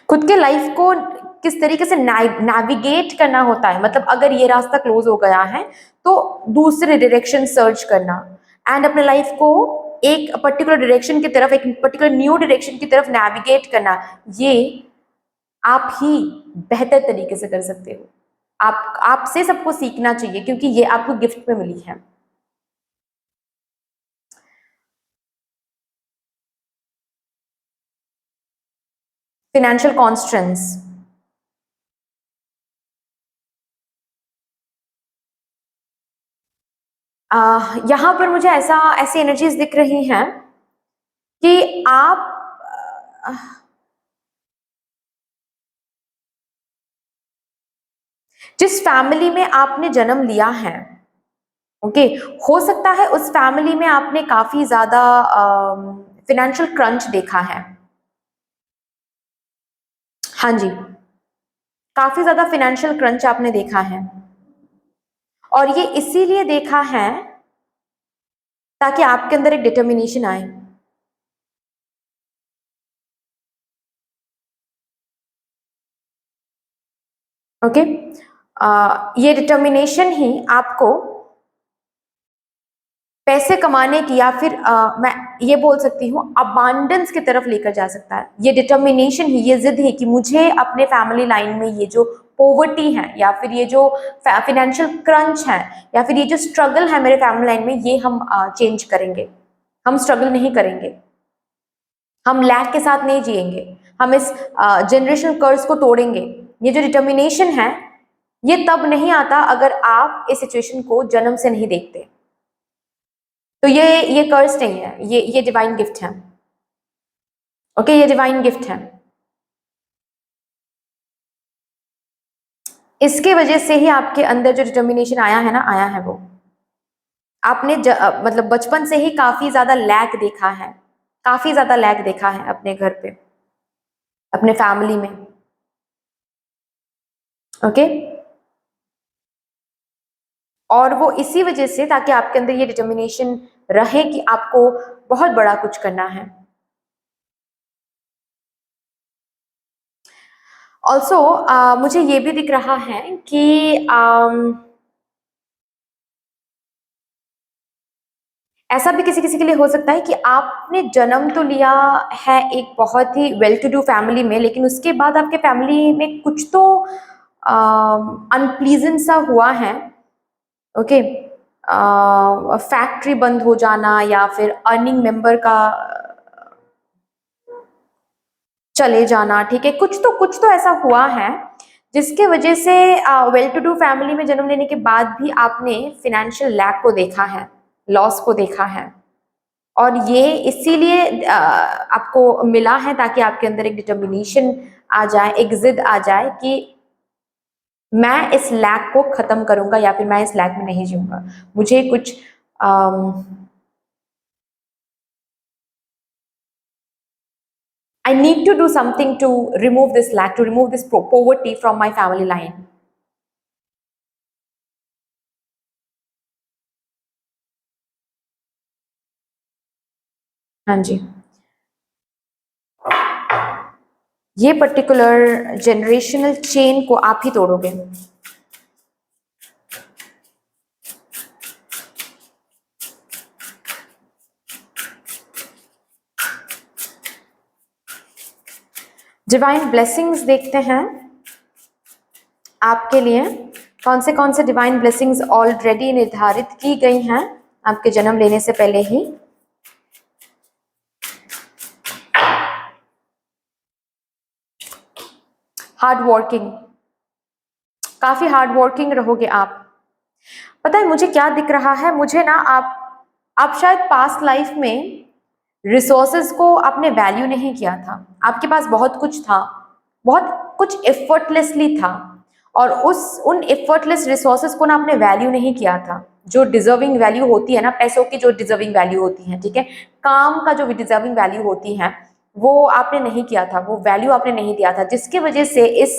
खुद के लाइफ को किस तरीके से नेविगेट करना होता है, मतलब अगर ये रास्ता क्लोज हो गया है तो दूसरे डायरेक्शन सर्च करना, एंड अपने लाइफ को एक पर्टिकुलर डायरेक्शन की तरफ, एक पर्टिकुलर न्यू डायरेक्शन की तरफ नेविगेट करना, ये आप ही बेहतर तरीके से कर सकते हो। आपसे सबको सीखना चाहिए, क्योंकि ये आपको गिफ्ट में मिली है। फाइनेंशियल कॉन्स्ट्रेंट्स, यहाँ पर मुझे ऐसी एनर्जीज दिख रही हैं कि आप जिस फैमिली में आपने जन्म लिया है, ओके, हो सकता है उस फैमिली में आपने काफी ज्यादा फाइनेंशियल क्रंच देखा है। हाँ जी, काफी ज्यादा फाइनेंशियल क्रंच आपने देखा है, और ये इसीलिए देखा है ताकि आपके अंदर एक डिटर्मिनेशन आए। ओके, ये डिटर्मिनेशन ही आपको पैसे कमाने की, या फिर मैं ये बोल सकती हूँ अबांडेंस की तरफ लेकर जा सकता है। ये डिटर्मिनेशन ही, ये जिद ही कि मुझे अपने फैमिली लाइन में ये जो पोवर्टी है, या फिर ये जो फाइनेंशियल क्रंच है, या फिर ये जो स्ट्रगल है मेरे फैमिली लाइन में, ये हम चेंज करेंगे। हम स्ट्रगल नहीं करेंगे, हम लैक के साथ नहीं जिएंगे, हम इस जनरेशनल कर्ज को तोड़ेंगे। ये जो डिटर्मिनेशन है, ये तब नहीं आता अगर आप इस सिचुएशन को जन्म से नहीं देखते। तो ये कर्स नहीं है, ये डिवाइन गिफ्ट है। ओके, ये डिवाइन गिफ्ट है। इसके वजह से ही आपके अंदर जो डिटर्मिनेशन आया है ना, आया है वो आपने मतलब बचपन से ही काफी ज्यादा लैक देखा है, काफी ज्यादा लैक देखा है अपने घर पे, अपने फैमिली में। ओके, और वो इसी वजह से, ताकि आपके अंदर ये डिटर्मिनेशन रहे कि आपको बहुत बड़ा कुछ करना है। ऑल्सो मुझे ये भी दिख रहा है कि ऐसा भी किसी किसी के लिए हो सकता है कि आपने जन्म तो लिया है एक बहुत ही वेल टू डू फैमिली में, लेकिन उसके बाद आपके फैमिली में कुछ तो अनप्लीजेंट सा हुआ है। ओके, फैक्ट्री बंद हो जाना या फिर अर्निंग मेंबर का चले जाना, ठीक है, कुछ तो ऐसा हुआ है जिसके वजह से वेल टू डू फैमिली में जन्म लेने के बाद भी आपने फिनेंशियल लैक को देखा है, लॉस को देखा है। और ये इसीलिए आपको मिला है ताकि आपके अंदर एक डिटर्मिनेशन आ जाए, एक जिद आ जाए कि मैं इस लैक को खत्म करूंगा या फिर मैं इस लैक में नहीं जीऊंगा। मुझे कुछ I need to do something to remove this lack, to remove this poverty from my family line. हाँ जी, ये पर्टिकुलर जनरेशनल चेन को आप ही तोड़ोगे। डिवाइन ब्लेसिंग्स देखते हैं आपके लिए, कौन से डिवाइन ब्लेसिंग्स ऑलरेडी निर्धारित की गई हैं आपके जन्म लेने से पहले ही। हार्ड वर्किंग, काफी हार्ड वर्किंग रहोगे आप। पता है मुझे क्या दिख रहा है, मुझे ना आप शायद पास्ट लाइफ में रिसोर्सेज को आपने वैल्यू नहीं किया था। आपके पास बहुत कुछ था, बहुत कुछ एफर्टलेसली था, और उन एफर्टलेस रिसोर्सेज को ना आपने वैल्यू नहीं किया था। जो डिजर्विंग वैल्यू होती है ना, पैसों की जो डिजर्विंग वैल्यू होती है, ठीक है, काम का जो डिजर्विंग वैल्यू होती है, वो आपने नहीं किया था, वो वैल्यू आपने नहीं दिया था, जिसकी वजह से इस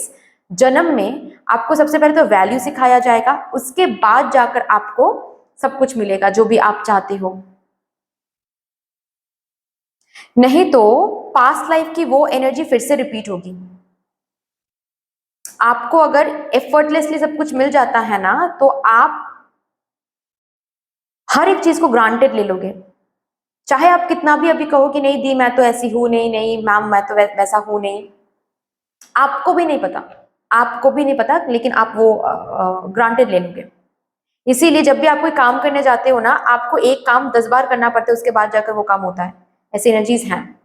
जन्म में आपको सबसे पहले तो वैल्यू सिखाया जाएगा, उसके बाद जाकर आपको सब कुछ मिलेगा जो भी आप चाहते हो। नहीं तो पास्ट लाइफ की वो एनर्जी फिर से रिपीट होगी। आपको अगर एफर्टलेसली सब कुछ मिल जाता है ना, तो आप हर एक चीज को ग्रांटेड ले लोगे। चाहे आप कितना भी अभी कहो कि नहीं दी, मैं तो ऐसी हूं नहीं, नहीं मैम मैं तो वैसा हूं नहीं, आपको भी नहीं पता, आपको भी नहीं पता, लेकिन आप वो ग्रांटेड ले लोगे। इसीलिए जब भी आप कोई काम करने जाते हो ना, आपको एक काम 10 बार करना पड़ता है, उसके बाद जाकर वो काम होता है। ऐसी एनर्जीज हैं,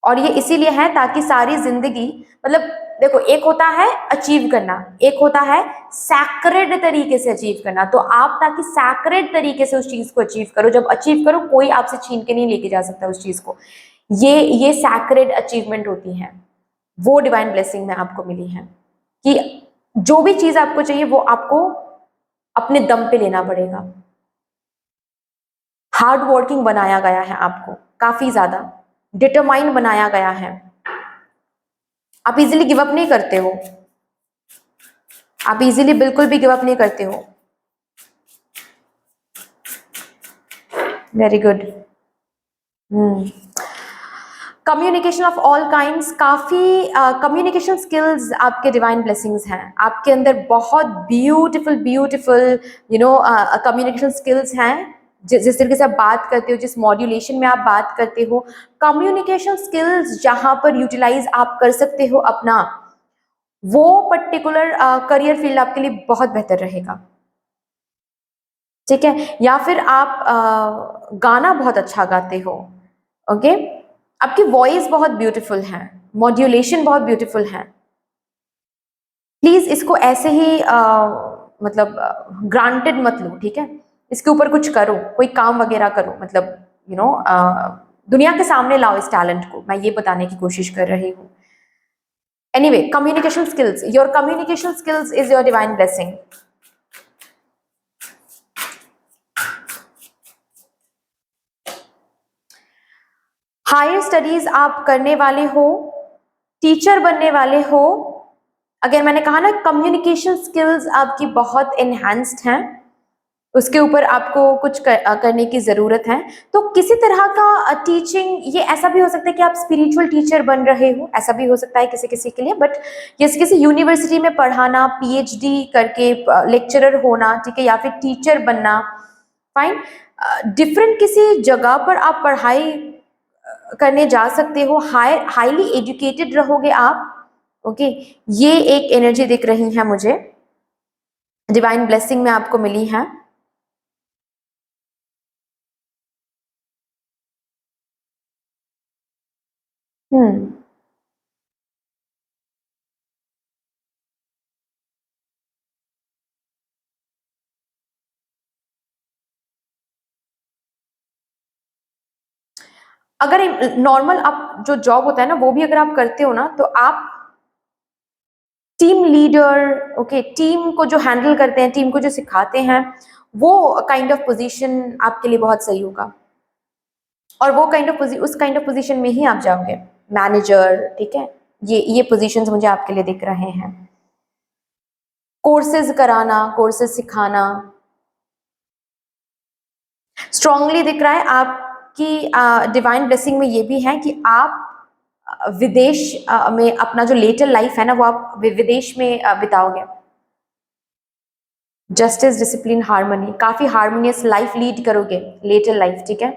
और ये इसीलिए है ताकि सारी जिंदगी, मतलब देखो, एक होता है अचीव करना, एक होता है सैक्रेड तरीके से अचीव करना। तो आप ताकि सैक्रेड तरीके से उस चीज को अचीव करो, जब अचीव करो कोई आपसे छीन के नहीं लेके जा सकता उस चीज को। ये सैक्रेड अचीवमेंट होती है, वो डिवाइन ब्लेसिंग में आपको मिली है कि जो भी चीज आपको चाहिए वो आपको अपने दम पे लेना पड़ेगा। हार्ड वर्किंग बनाया गया है आपको, काफी ज्यादा डिटरमाइन बनाया गया है। आप इजीली गिव अप नहीं करते हो, आप इजीली बिल्कुल भी गिव अप नहीं करते हो। Very good. Communication of all kinds, काफी कम्युनिकेशन स्किल्स आपके डिवाइन ब्लेसिंग्स हैं। आपके अंदर बहुत ब्यूटीफुल ब्यूटीफुल कम्युनिकेशन स्किल्स हैं। जिस तरीके से आप बात करते हो, जिस मॉड्यूलेशन में आप बात करते हो, कम्युनिकेशन स्किल्स जहां पर यूटिलाइज आप कर सकते हो अपना, वो पर्टिकुलर करियर फील्ड आपके लिए बहुत बेहतर रहेगा। ठीक है, या फिर आप गाना बहुत अच्छा गाते हो। ओके, आपकी वॉइस बहुत ब्यूटीफुल है, मॉड्यूलेशन बहुत ब्यूटीफुल है। प्लीज इसको ऐसे ही मतलब ग्रांटेड मत लो, ठीक है, इसके ऊपर कुछ करो, कोई काम वगैरह करो, मतलब दुनिया के सामने लाओ इस टैलेंट को, मैं ये बताने की कोशिश कर रही हूँ। Anyway, communication skills, your communication skills is your divine blessing. Higher studies आप करने वाले हो, टीचर बनने वाले हो, अगर मैंने कहा ना कम्युनिकेशन स्किल्स आपकी बहुत एनहांस्ड हैं, उसके ऊपर आपको कुछ करने की ज़रूरत है। तो किसी तरह का टीचिंग, ये ऐसा भी हो सकता है कि आप स्पिरिचुअल टीचर बन रहे हो, ऐसा भी हो सकता है किसी-किसी के लिए, बट किसी यूनिवर्सिटी में पढ़ाना, पीएचडी करके लेक्चरर होना, ठीक है, या फिर टीचर बनना, फाइन। डिफरेंट किसी जगह पर आप पढ़ाई करने जा सकते हो, हाईली एजुकेटेड रहोगे आप, ओके। ये एक एनर्जी दिख रही है मुझे, डिवाइन ब्लेसिंग में आपको मिली है। हम्म। अगर नॉर्मल आप जो जॉब होता है ना, वो भी अगर आप करते हो ना, तो आप टीम लीडर, ओके, टीम को जो हैंडल करते हैं, टीम को जो सिखाते हैं, वो काइंड ऑफ पोजीशन आपके लिए बहुत सही होगा। और वो उस काइंड ऑफ पोजीशन में ही आप जाओगे, मैनेजर, ठीक है। ये पोजीशंस मुझे आपके लिए दिख रहे हैं। कोर्सेज कराना, कोर्सेज सिखाना, स्ट्रांगली दिख रहा है। आपकी डिवाइन ब्लेसिंग में ये भी है कि आप विदेश में अपना जो लेटर लाइफ है ना, वो आप विदेश में बिताओगे। जस्टिस, डिसिप्लिन, हार्मनी, काफी हार्मोनियस लाइफ लीड करोगे, लेटर लाइफ, ठीक है।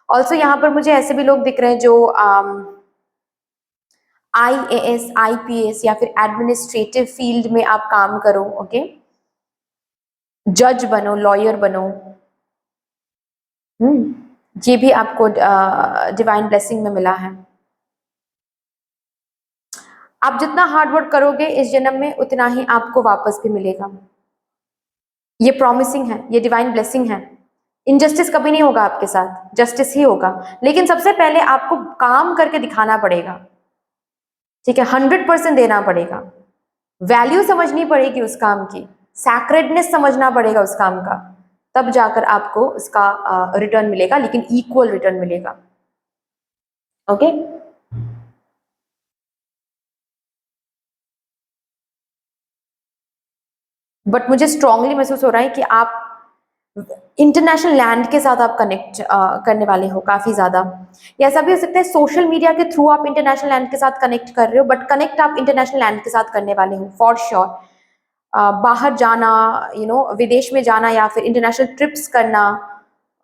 ऑल्सो यहाँ पर मुझे ऐसे भी लोग दिख रहे हैं जो आईएएस, आईपीएस या फिर एडमिनिस्ट्रेटिव फील्ड में आप काम करो, ओके। जज बनो, लॉयर बनो। ये भी आपको डिवाइन ब्लेसिंग में मिला है। आप जितना हार्ड वर्क करोगे इस जन्म में, उतना ही आपको वापस भी मिलेगा। ये प्रॉमिसिंग है, ये डिवाइन ब्लेसिंग है। इनजस्टिस कभी नहीं होगा आपके साथ, जस्टिस ही होगा। लेकिन सबसे पहले आपको काम करके दिखाना पड़ेगा, ठीक है, 100% देना पड़ेगा, वैल्यू समझनी पड़ेगी उस काम की, सैक्रेडनेस समझना पड़ेगा उस काम का, तब जाकर आपको उसका रिटर्न मिलेगा, लेकिन इक्वल रिटर्न मिलेगा, ओके। बट मुझे स्ट्रांगली महसूस हो रहा है कि आप इंटरनेशनल लैंड के साथ आप कनेक्ट करने वाले हो काफ़ी ज़्यादा। या ऐसा भी हो सकता है सोशल मीडिया के थ्रू आप इंटरनेशनल लैंड के साथ कनेक्ट कर रहे हो, बट कनेक्ट आप इंटरनेशनल लैंड के साथ करने वाले हो फॉर श्योर। बाहर जाना, विदेश में जाना, या फिर इंटरनेशनल ट्रिप्स करना,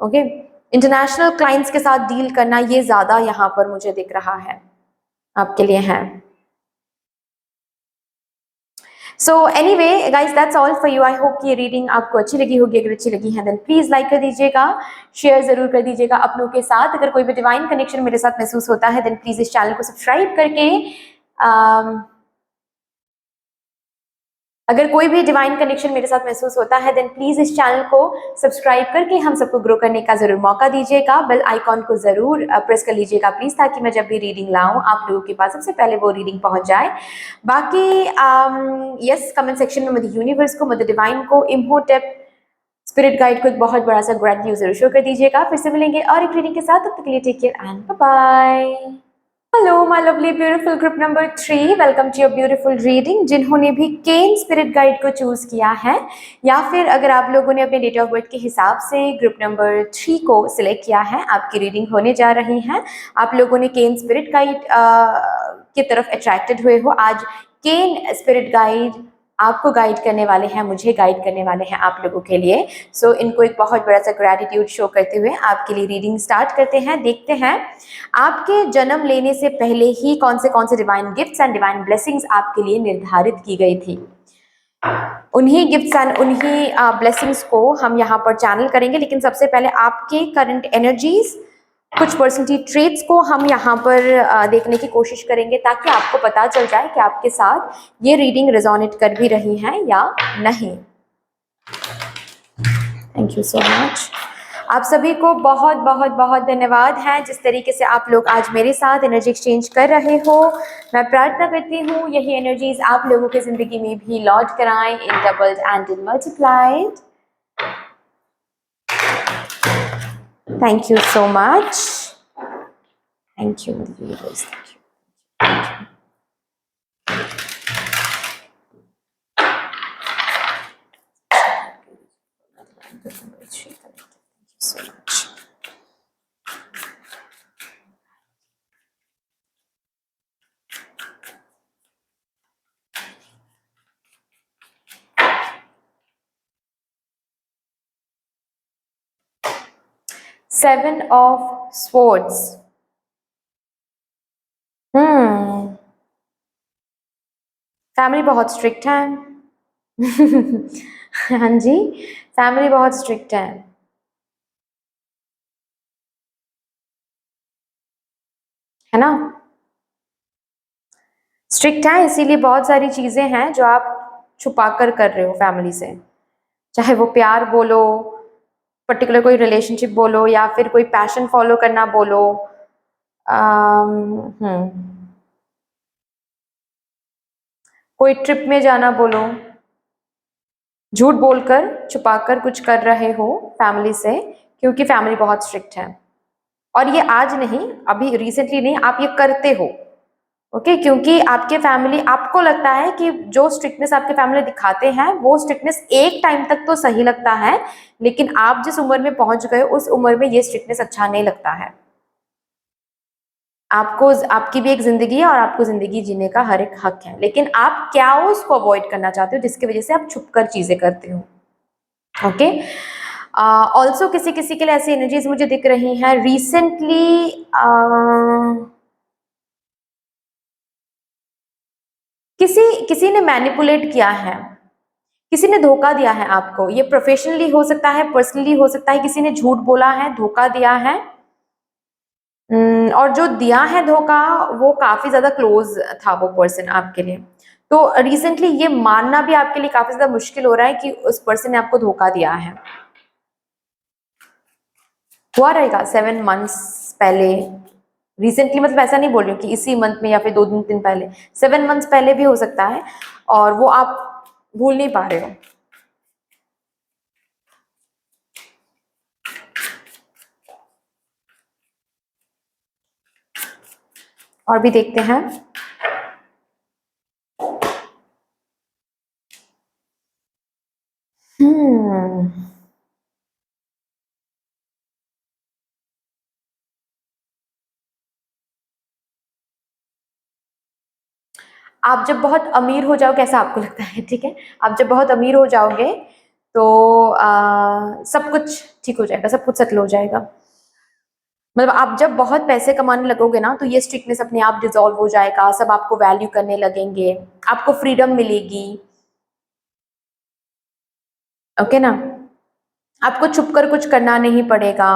ओके, इंटरनेशनल क्लाइंट्स के साथ डील करना, ये ज़्यादा यहाँ पर मुझे दिख रहा है आपके लिए है। So anyway guys, that's all for you. I hope कि ये रीडिंग आपको अच्छी लगी होगी। अगर अच्छी लगी है देन प्लीज लाइक कर दीजिएगा, शेयर जरूर कर दीजिएगा अपनों के साथ। अगर कोई भी डिवाइन कनेक्शन मेरे साथ महसूस होता है देन प्लीज इस चैनल को सब्सक्राइब करके अगर कोई भी डिवाइन कनेक्शन मेरे साथ महसूस होता है देन प्लीज इस चैनल को सब्सक्राइब करके हम सबको ग्रो करने का जरूर मौका दीजिएगा। बेल आइकॉन को जरूर प्रेस कर लीजिएगा प्लीज, ताकि मैं जब भी रीडिंग लाऊं आप लोगों के पास सबसे पहले वो रीडिंग पहुंच जाए। बाकी यस, कमेंट सेक्शन में मदर यूनिवर्स को, मदर डिवाइन को, इम्होटेप स्पिरिट गाइड को एक बहुत बड़ा सा ग्रैटिट्यूड जरूर शो कर दीजिएगा। फिर से मिलेंगे और एक रीडिंग के साथ, तब तक के लिए take care and bye bye. Hello my lovely beautiful group number 3, welcome to your beautiful reading. जिन्होंने भी केन स्पिरिट गाइड को चूज किया है, या फिर अगर आप लोगों ने अपने डेट ऑफ बर्थ के हिसाब से ग्रुप नंबर 3 को सिलेक्ट किया है, आपकी रीडिंग होने जा रही है। आप लोगों ने केन स्पिरिट गाइड की तरफ अट्रैक्टेड हुए हो। आज केन स्पिरिट गाइड आपको गाइड करने वाले हैं, मुझे गाइड करने वाले हैं आप लोगों के लिए। सो इनको एक बहुत बड़ा सा ग्रैटिट्यूड शो करते हुए आपके लिए रीडिंग स्टार्ट करते हैं। देखते हैं आपके जन्म लेने से पहले ही कौन से divine gifts and divine blessings आपके लिए निर्धारित की गई थी। उन्हीं गिफ्ट्स एंड उन्हीं ब्लेसिंग्स को हम यहाँ पर चैनल करेंगे, लेकिन सबसे पहले आपके करंट एनर्जीज, कुछ पर्सनैलिटी ट्रेट्स को हम यहाँ पर देखने की कोशिश करेंगे, ताकि आपको पता चल जाए कि आपके साथ ये रीडिंग रेजोनेट कर भी रही है या नहीं। Thank you so much. आप सभी को बहुत बहुत बहुत धन्यवाद है जिस तरीके से आप लोग आज मेरे साथ एनर्जी एक्सचेंज कर रहे हो। मैं प्रार्थना करती हूँ यही एनर्जीज आप लोगों की जिंदगी में भी लौट कर आए in doubled and in multiplied. Thank you so much. Thank you universe, thank you. Seven of swords. Family बहुत स्ट्रिक्ट है। हाँ जी, फैमिली बहुत स्ट्रिक्ट है ना। स्ट्रिक्ट है, इसीलिए बहुत सारी चीजें हैं जो आप छुपा कर रहे हो फैमिली से, चाहे वो प्यार बोलो, पर्टिकुलर कोई रिलेशनशिप बोलो, या फिर कोई पैशन फॉलो करना बोलो। हम्म कोई ट्रिप में जाना बोलो, झूठ बोलकर छुपाकर कुछ कर रहे हो फैमिली से, क्योंकि फैमिली बहुत स्ट्रिक्ट है। और ये आज नहीं, अभी रिसेंटली नहीं, आप ये करते हो। ओके, क्योंकि आपके फैमिली, आपको लगता है कि जो स्ट्रिक्टनेस आपके फैमिली दिखाते हैं वो स्ट्रिक्टनेस एक टाइम तक तो सही लगता है, लेकिन आप जिस उम्र में पहुंच गए उस उम्र में ये स्ट्रिक्टनेस अच्छा नहीं लगता है। आपको, आपकी भी एक जिंदगी है और आपको जिंदगी जीने का हर एक हक है, लेकिन आप क्या उसको अवॉइड करना चाहते हो जिसकी वजह से आप छुपकर चीजें करते हो। ओके, ऑल्सो किसी किसी के लिए ऐसी एनर्जीज मुझे दिख रही हैं रिसेंटली। किसी किसी ने मैनिपुलेट किया है, किसी ने धोखा दिया है आपको। ये प्रोफेशनली हो सकता है, पर्सनली हो सकता है, किसी ने झूठ बोला है, धोखा दिया है। और जो दिया है धोखा वो काफी ज्यादा क्लोज था वो पर्सन आपके लिए। तो रिसेंटली ये मानना भी आपके लिए काफी ज्यादा मुश्किल हो रहा है कि उस पर्सन ने आपको धोखा दिया है। हुआ रहेगा 7 मंथ्स पहले, रिसेंटली, मतलब ऐसा नहीं बोल रही हूँ कि इसी मंथ में या फिर 2 दिन पहले, 7 मंथ्स पहले भी हो सकता है, और वो आप भूल नहीं पा रहे हो। और भी देखते हैं। हम्म आप जब बहुत अमीर हो जाओगे, ऐसा आपको लगता है, ठीक है, आप जब बहुत अमीर हो जाओगे तो सब कुछ ठीक हो जाएगा, सब कुछ सेटल हो जाएगा। मतलब आप जब बहुत पैसे कमाने लगोगे ना, तो ये स्ट्रिक्टनेस अपने आप डिसॉल्व हो जाएगा, सब आपको वैल्यू करने लगेंगे, आपको फ्रीडम मिलेगी। ओके ना, आपको छुप कर कुछ करना नहीं पड़ेगा,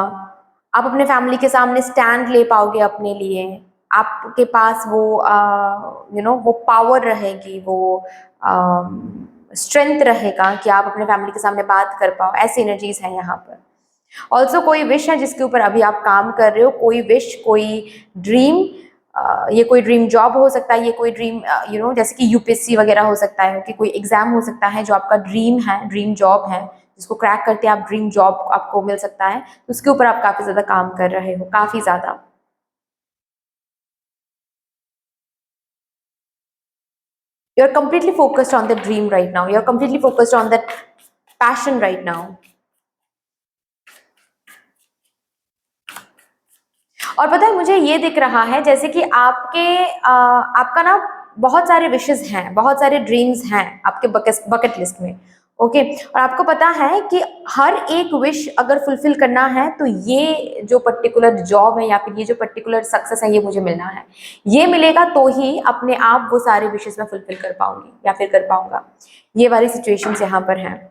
आप अपने फैमिली के सामने स्टैंड ले पाओगे अपने लिए, आपके पास वो वो पावर रहेगी, वो स्ट्रेंथ रहेगा कि आप अपने फैमिली के सामने बात कर पाओ। ऐसी एनर्जीज हैं यहाँ पर। ऑल्सो कोई विश है जिसके ऊपर अभी आप काम कर रहे हो, कोई विश, कोई ड्रीम, ये कोई ड्रीम जॉब हो सकता है, ये कोई ड्रीम जैसे कि यूपीएससी वगैरह हो सकता है, कि कोई एग्जाम हो सकता है जो आपका ड्रीम है, ड्रीम जॉब है, जिसको क्रैक करते आप ड्रीम जॉब आपको मिल सकता है, तो उसके ऊपर आप काफी ज्यादा काम कर रहे हो, काफी ज्यादा। You are completely focused on the dream right now, you are completely focused on that passion right now। और पता है मुझे ये दिख रहा है जैसे कि आपका ना बहुत सारे विशेस हैं, बहुत सारे ड्रीम्स हैं आपके बकेट लिस्ट में। ओके, और आपको पता है कि हर एक विश अगर फुलफिल करना है तो ये जो पर्टिकुलर जॉब है या फिर ये जो पर्टिकुलर सक्सेस है ये मुझे मिलना है, ये मिलेगा तो ही अपने आप वो सारे विशेस मैं फुलफिल कर पाऊंगी या फिर कर पाऊंगा। ये वाली सिचुएशंस यहाँ पर हैं।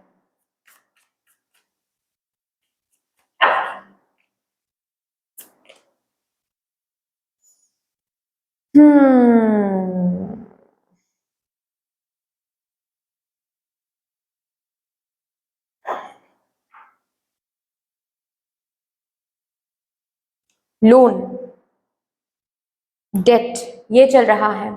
हम्म लोन, डेट, ये चल रहा है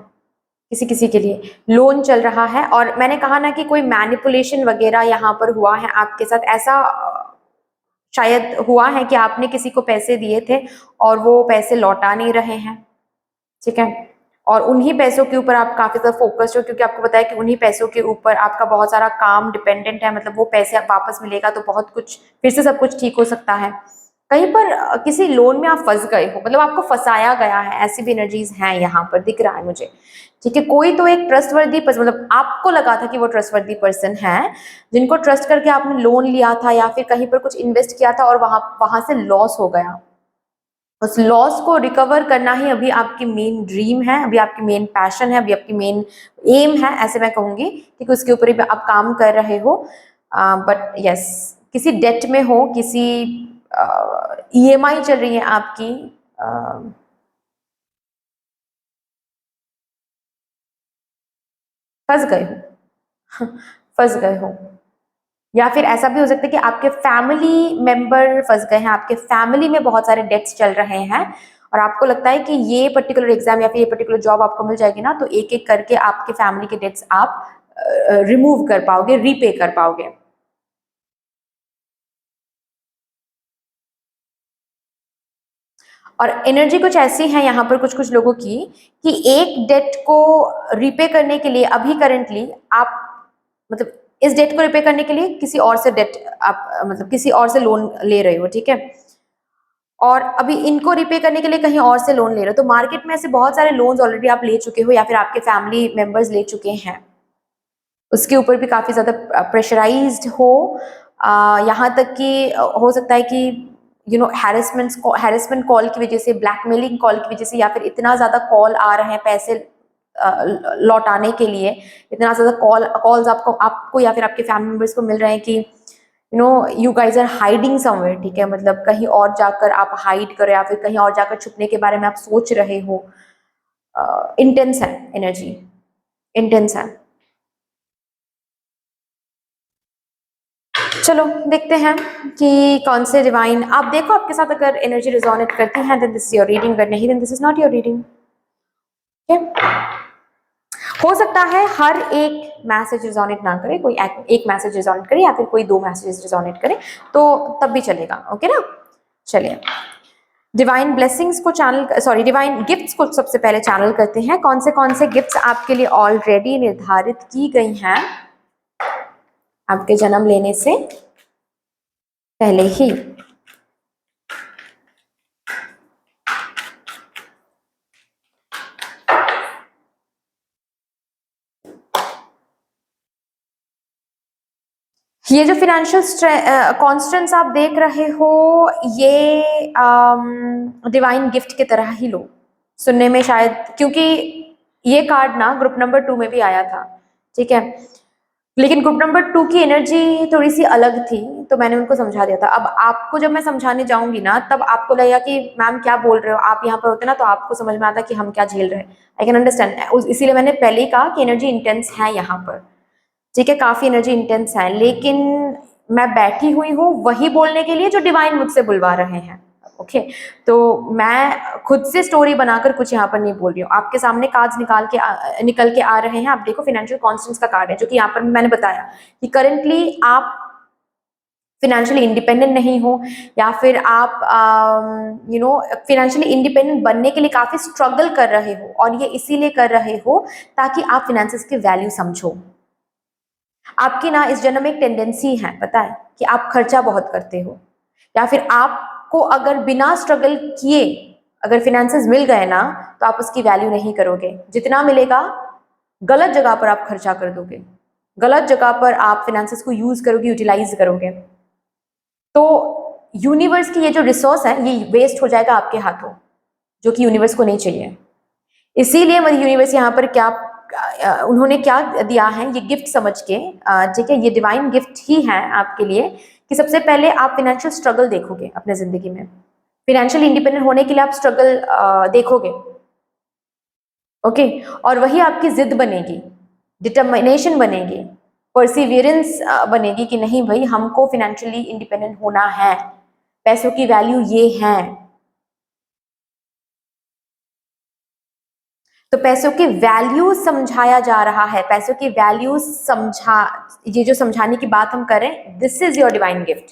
किसी किसी के लिए, लोन चल रहा है। और मैंने कहा ना कि कोई मैनिपुलेशन वगैरह यहाँ पर हुआ है आपके साथ, ऐसा शायद हुआ है कि आपने किसी को पैसे दिए थे और वो पैसे लौटा नहीं रहे हैं, ठीक है, और उन्हीं पैसों के ऊपर आप काफी ज्यादा फोकस्ड हो, क्योंकि आपको पता है कि उन्हीं पैसों के ऊपर आपका बहुत सारा काम डिपेंडेंट है, मतलब वो पैसे आप वापस मिलेगा तो बहुत कुछ फिर से सब कुछ ठीक हो सकता है। कहीं पर किसी लोन में आप फंस गए हो, मतलब आपको फंसाया गया है, ऐसी भी एनर्जीज हैं यहाँ पर दिख रहा है मुझे, ठीक है, कोई तो एक ट्रस्टवर्दी पर्सन, मतलब आपको लगा था कि वो ट्रस्टवर्दी पर्सन है, जिनको ट्रस्ट करके आपने लोन लिया था या फिर कहीं पर कुछ इन्वेस्ट किया था और वहां वहां से लॉस हो गया। उस लॉस को रिकवर करना ही अभी आपकी मेन ड्रीम है, अभी आपकी मेन पैशन है, अभी आपकी मेन एम है, ऐसे मैं कहूंगी, क्योंकि उसके ऊपर ही आप काम कर रहे हो। बट यस, किसी डेट में हो, किसी ईएमआई चल रही है आपकी, फंस गए हो फंस गए हो। या फिर ऐसा भी हो सकता है कि आपके फैमिली मेंबर फंस गए हैं, आपके फैमिली में बहुत सारे डेट्स चल रहे हैं और आपको लगता है कि ये पर्टिकुलर एग्जाम या फिर ये पर्टिकुलर जॉब आपको मिल जाएगी ना, तो एक एक करके आपके फैमिली के डेट्स आप रिमूव कर पाओगे, रीपे कर पाओगे। और एनर्जी कुछ ऐसी है यहाँ पर कुछ कुछ लोगों की कि एक डेट को रीपे करने के लिए अभी करंटली आप, मतलब इस डेट को रिपे करने के लिए किसी और से डेट आप, मतलब किसी और से लोन ले रहे हो, ठीक है, और अभी इनको रिपे करने के लिए कहीं और से लोन ले रहे हो, तो मार्केट में ऐसे बहुत सारे लोन्स ऑलरेडी आप ले चुके हो या फिर आपके फैमिली मेंबर्स ले चुके हैं, उसके ऊपर भी काफी ज्यादा प्रेशराइज्ड हो, यहाँ तक कि हो सकता है कि हैरेसमेंट कॉल की वजह से, ब्लैकमेलिंग कॉल की वजह से, या फिर इतना ज्यादा कॉल आ रहे हैं पैसे लौटाने के लिए, इतना ज्यादा कॉल्स आपको या फिर आपके फैमिली मेंबर्स को मिल रहे हैं कि you guys are hiding somewhere, ठीक है, मतलब कहीं और जाकर आप हाइड करो या फिर कहीं और जाकर छुपने के बारे में आप सोच रहे हो। इंटेंस है एनर्जी, इंटेंस है। चलो देखते हैं कि कौन से डिवाइन, आप देखो आपके साथ अगर एनर्जी रिजोनेट करती है then this is your reading, अगर नहीं then this is not your reading. हो सकता है हर एक मैसेज रिजोनेट ना करे, कोई एक मैसेज रिजोनेट करे या फिर कोई दो मैसेजेस रिजोनेट करे, तो तब भी चलेगा, ओके ना। चलिए डिवाइन ब्लेसिंग्स को चैनल, सॉरी डिवाइन गिफ्ट्स को सबसे पहले चैनल करते हैं। कौन से गिफ्ट्स आपके लिए ऑलरेडी निर्धारित की गई हैं आपके जन्म लेने से पहले ही। ये जो फिनेंशियल कॉन्स्टेंट्स आप देख रहे हो, ये डिवाइन गिफ्ट की तरह ही लो, सुनने में शायद, क्योंकि ये कार्ड ना ग्रुप नंबर 2 में भी आया था, ठीक है, लेकिन ग्रुप नंबर 2 की एनर्जी थोड़ी सी अलग थी, तो मैंने उनको समझा दिया था। अब आपको जब मैं समझाने जाऊंगी ना, तब आपको लगेगा कि मैम क्या बोल रहे हो, आप यहाँ पर होते ना तो आपको समझ में आता कि हम क्या झेल रहे हैं। आई कैन अंडरस्टैंड, इसीलिए मैंने पहले ही कहा कि एनर्जी इंटेंस है यहाँ पर, ठीक है, काफी एनर्जी इंटेंस है, लेकिन मैं बैठी हुई हूँ वही बोलने के लिए जो डिवाइन मुझसे बुलवा रहे हैं, ओके। तो मैं खुद से स्टोरी बनाकर कुछ यहाँ पर नहीं बोल रही हूँ, आपके सामने कार्ड्स निकल के आ रहे हैं। आप देखो फिनेंशियल कॉन्स्टेंट्स का कार्ड है, जो कि यहाँ पर मैंने बताया कि करंटली आप फिनेंशियली इंडिपेंडेंट नहीं हो, या फिर आप फिनेंशियली इंडिपेंडेंट बनने के लिए काफी स्ट्रगल कर रहे हो, और ये इसीलिए कर रहे हो ताकि आप फिनेंसेस की वैल्यू समझो। आपकी ना इस जन्म में एक टेंडेंसी है, पता है, कि आप खर्चा बहुत करते हो, या फिर आपको अगर बिना स्ट्रगल किए अगर फिनेंसेस मिल गए ना, तो आप उसकी वैल्यू नहीं करोगे। जितना मिलेगा गलत जगह पर आप खर्चा कर दोगे, गलत जगह पर आप फिनेंसेस को यूज करोगे, यूटिलाइज करोगे, तो यूनिवर्स की ये जो रिसोर्स है ये वेस्ट हो जाएगा आपके हाथों, जो कि यूनिवर्स को नहीं चाहिए। इसीलिए मतलब यूनिवर्स यहाँ पर क्या उन्होंने क्या दिया है, ये गिफ्ट समझ के, ठीक है, ये डिवाइन गिफ्ट ही है आपके लिए, कि सबसे पहले आप फिनेंशियल स्ट्रगल देखोगे अपने जिंदगी में, फिनेंशियल इंडिपेंडेंट होने के लिए आप स्ट्रगल देखोगे, ओके, और वही आपकी जिद बनेगी, डिटर्मिनेशन बनेगी, परसिवियरेंस बनेगी कि नहीं भाई हमको फिनेंशियली इंडिपेंडेंट होना है, पैसों की वैल्यू ये है। तो पैसों की वैल्यू समझाया जा रहा है, पैसों की वैल्यू ये जो समझाने की बात हम करें, this is your divine gift.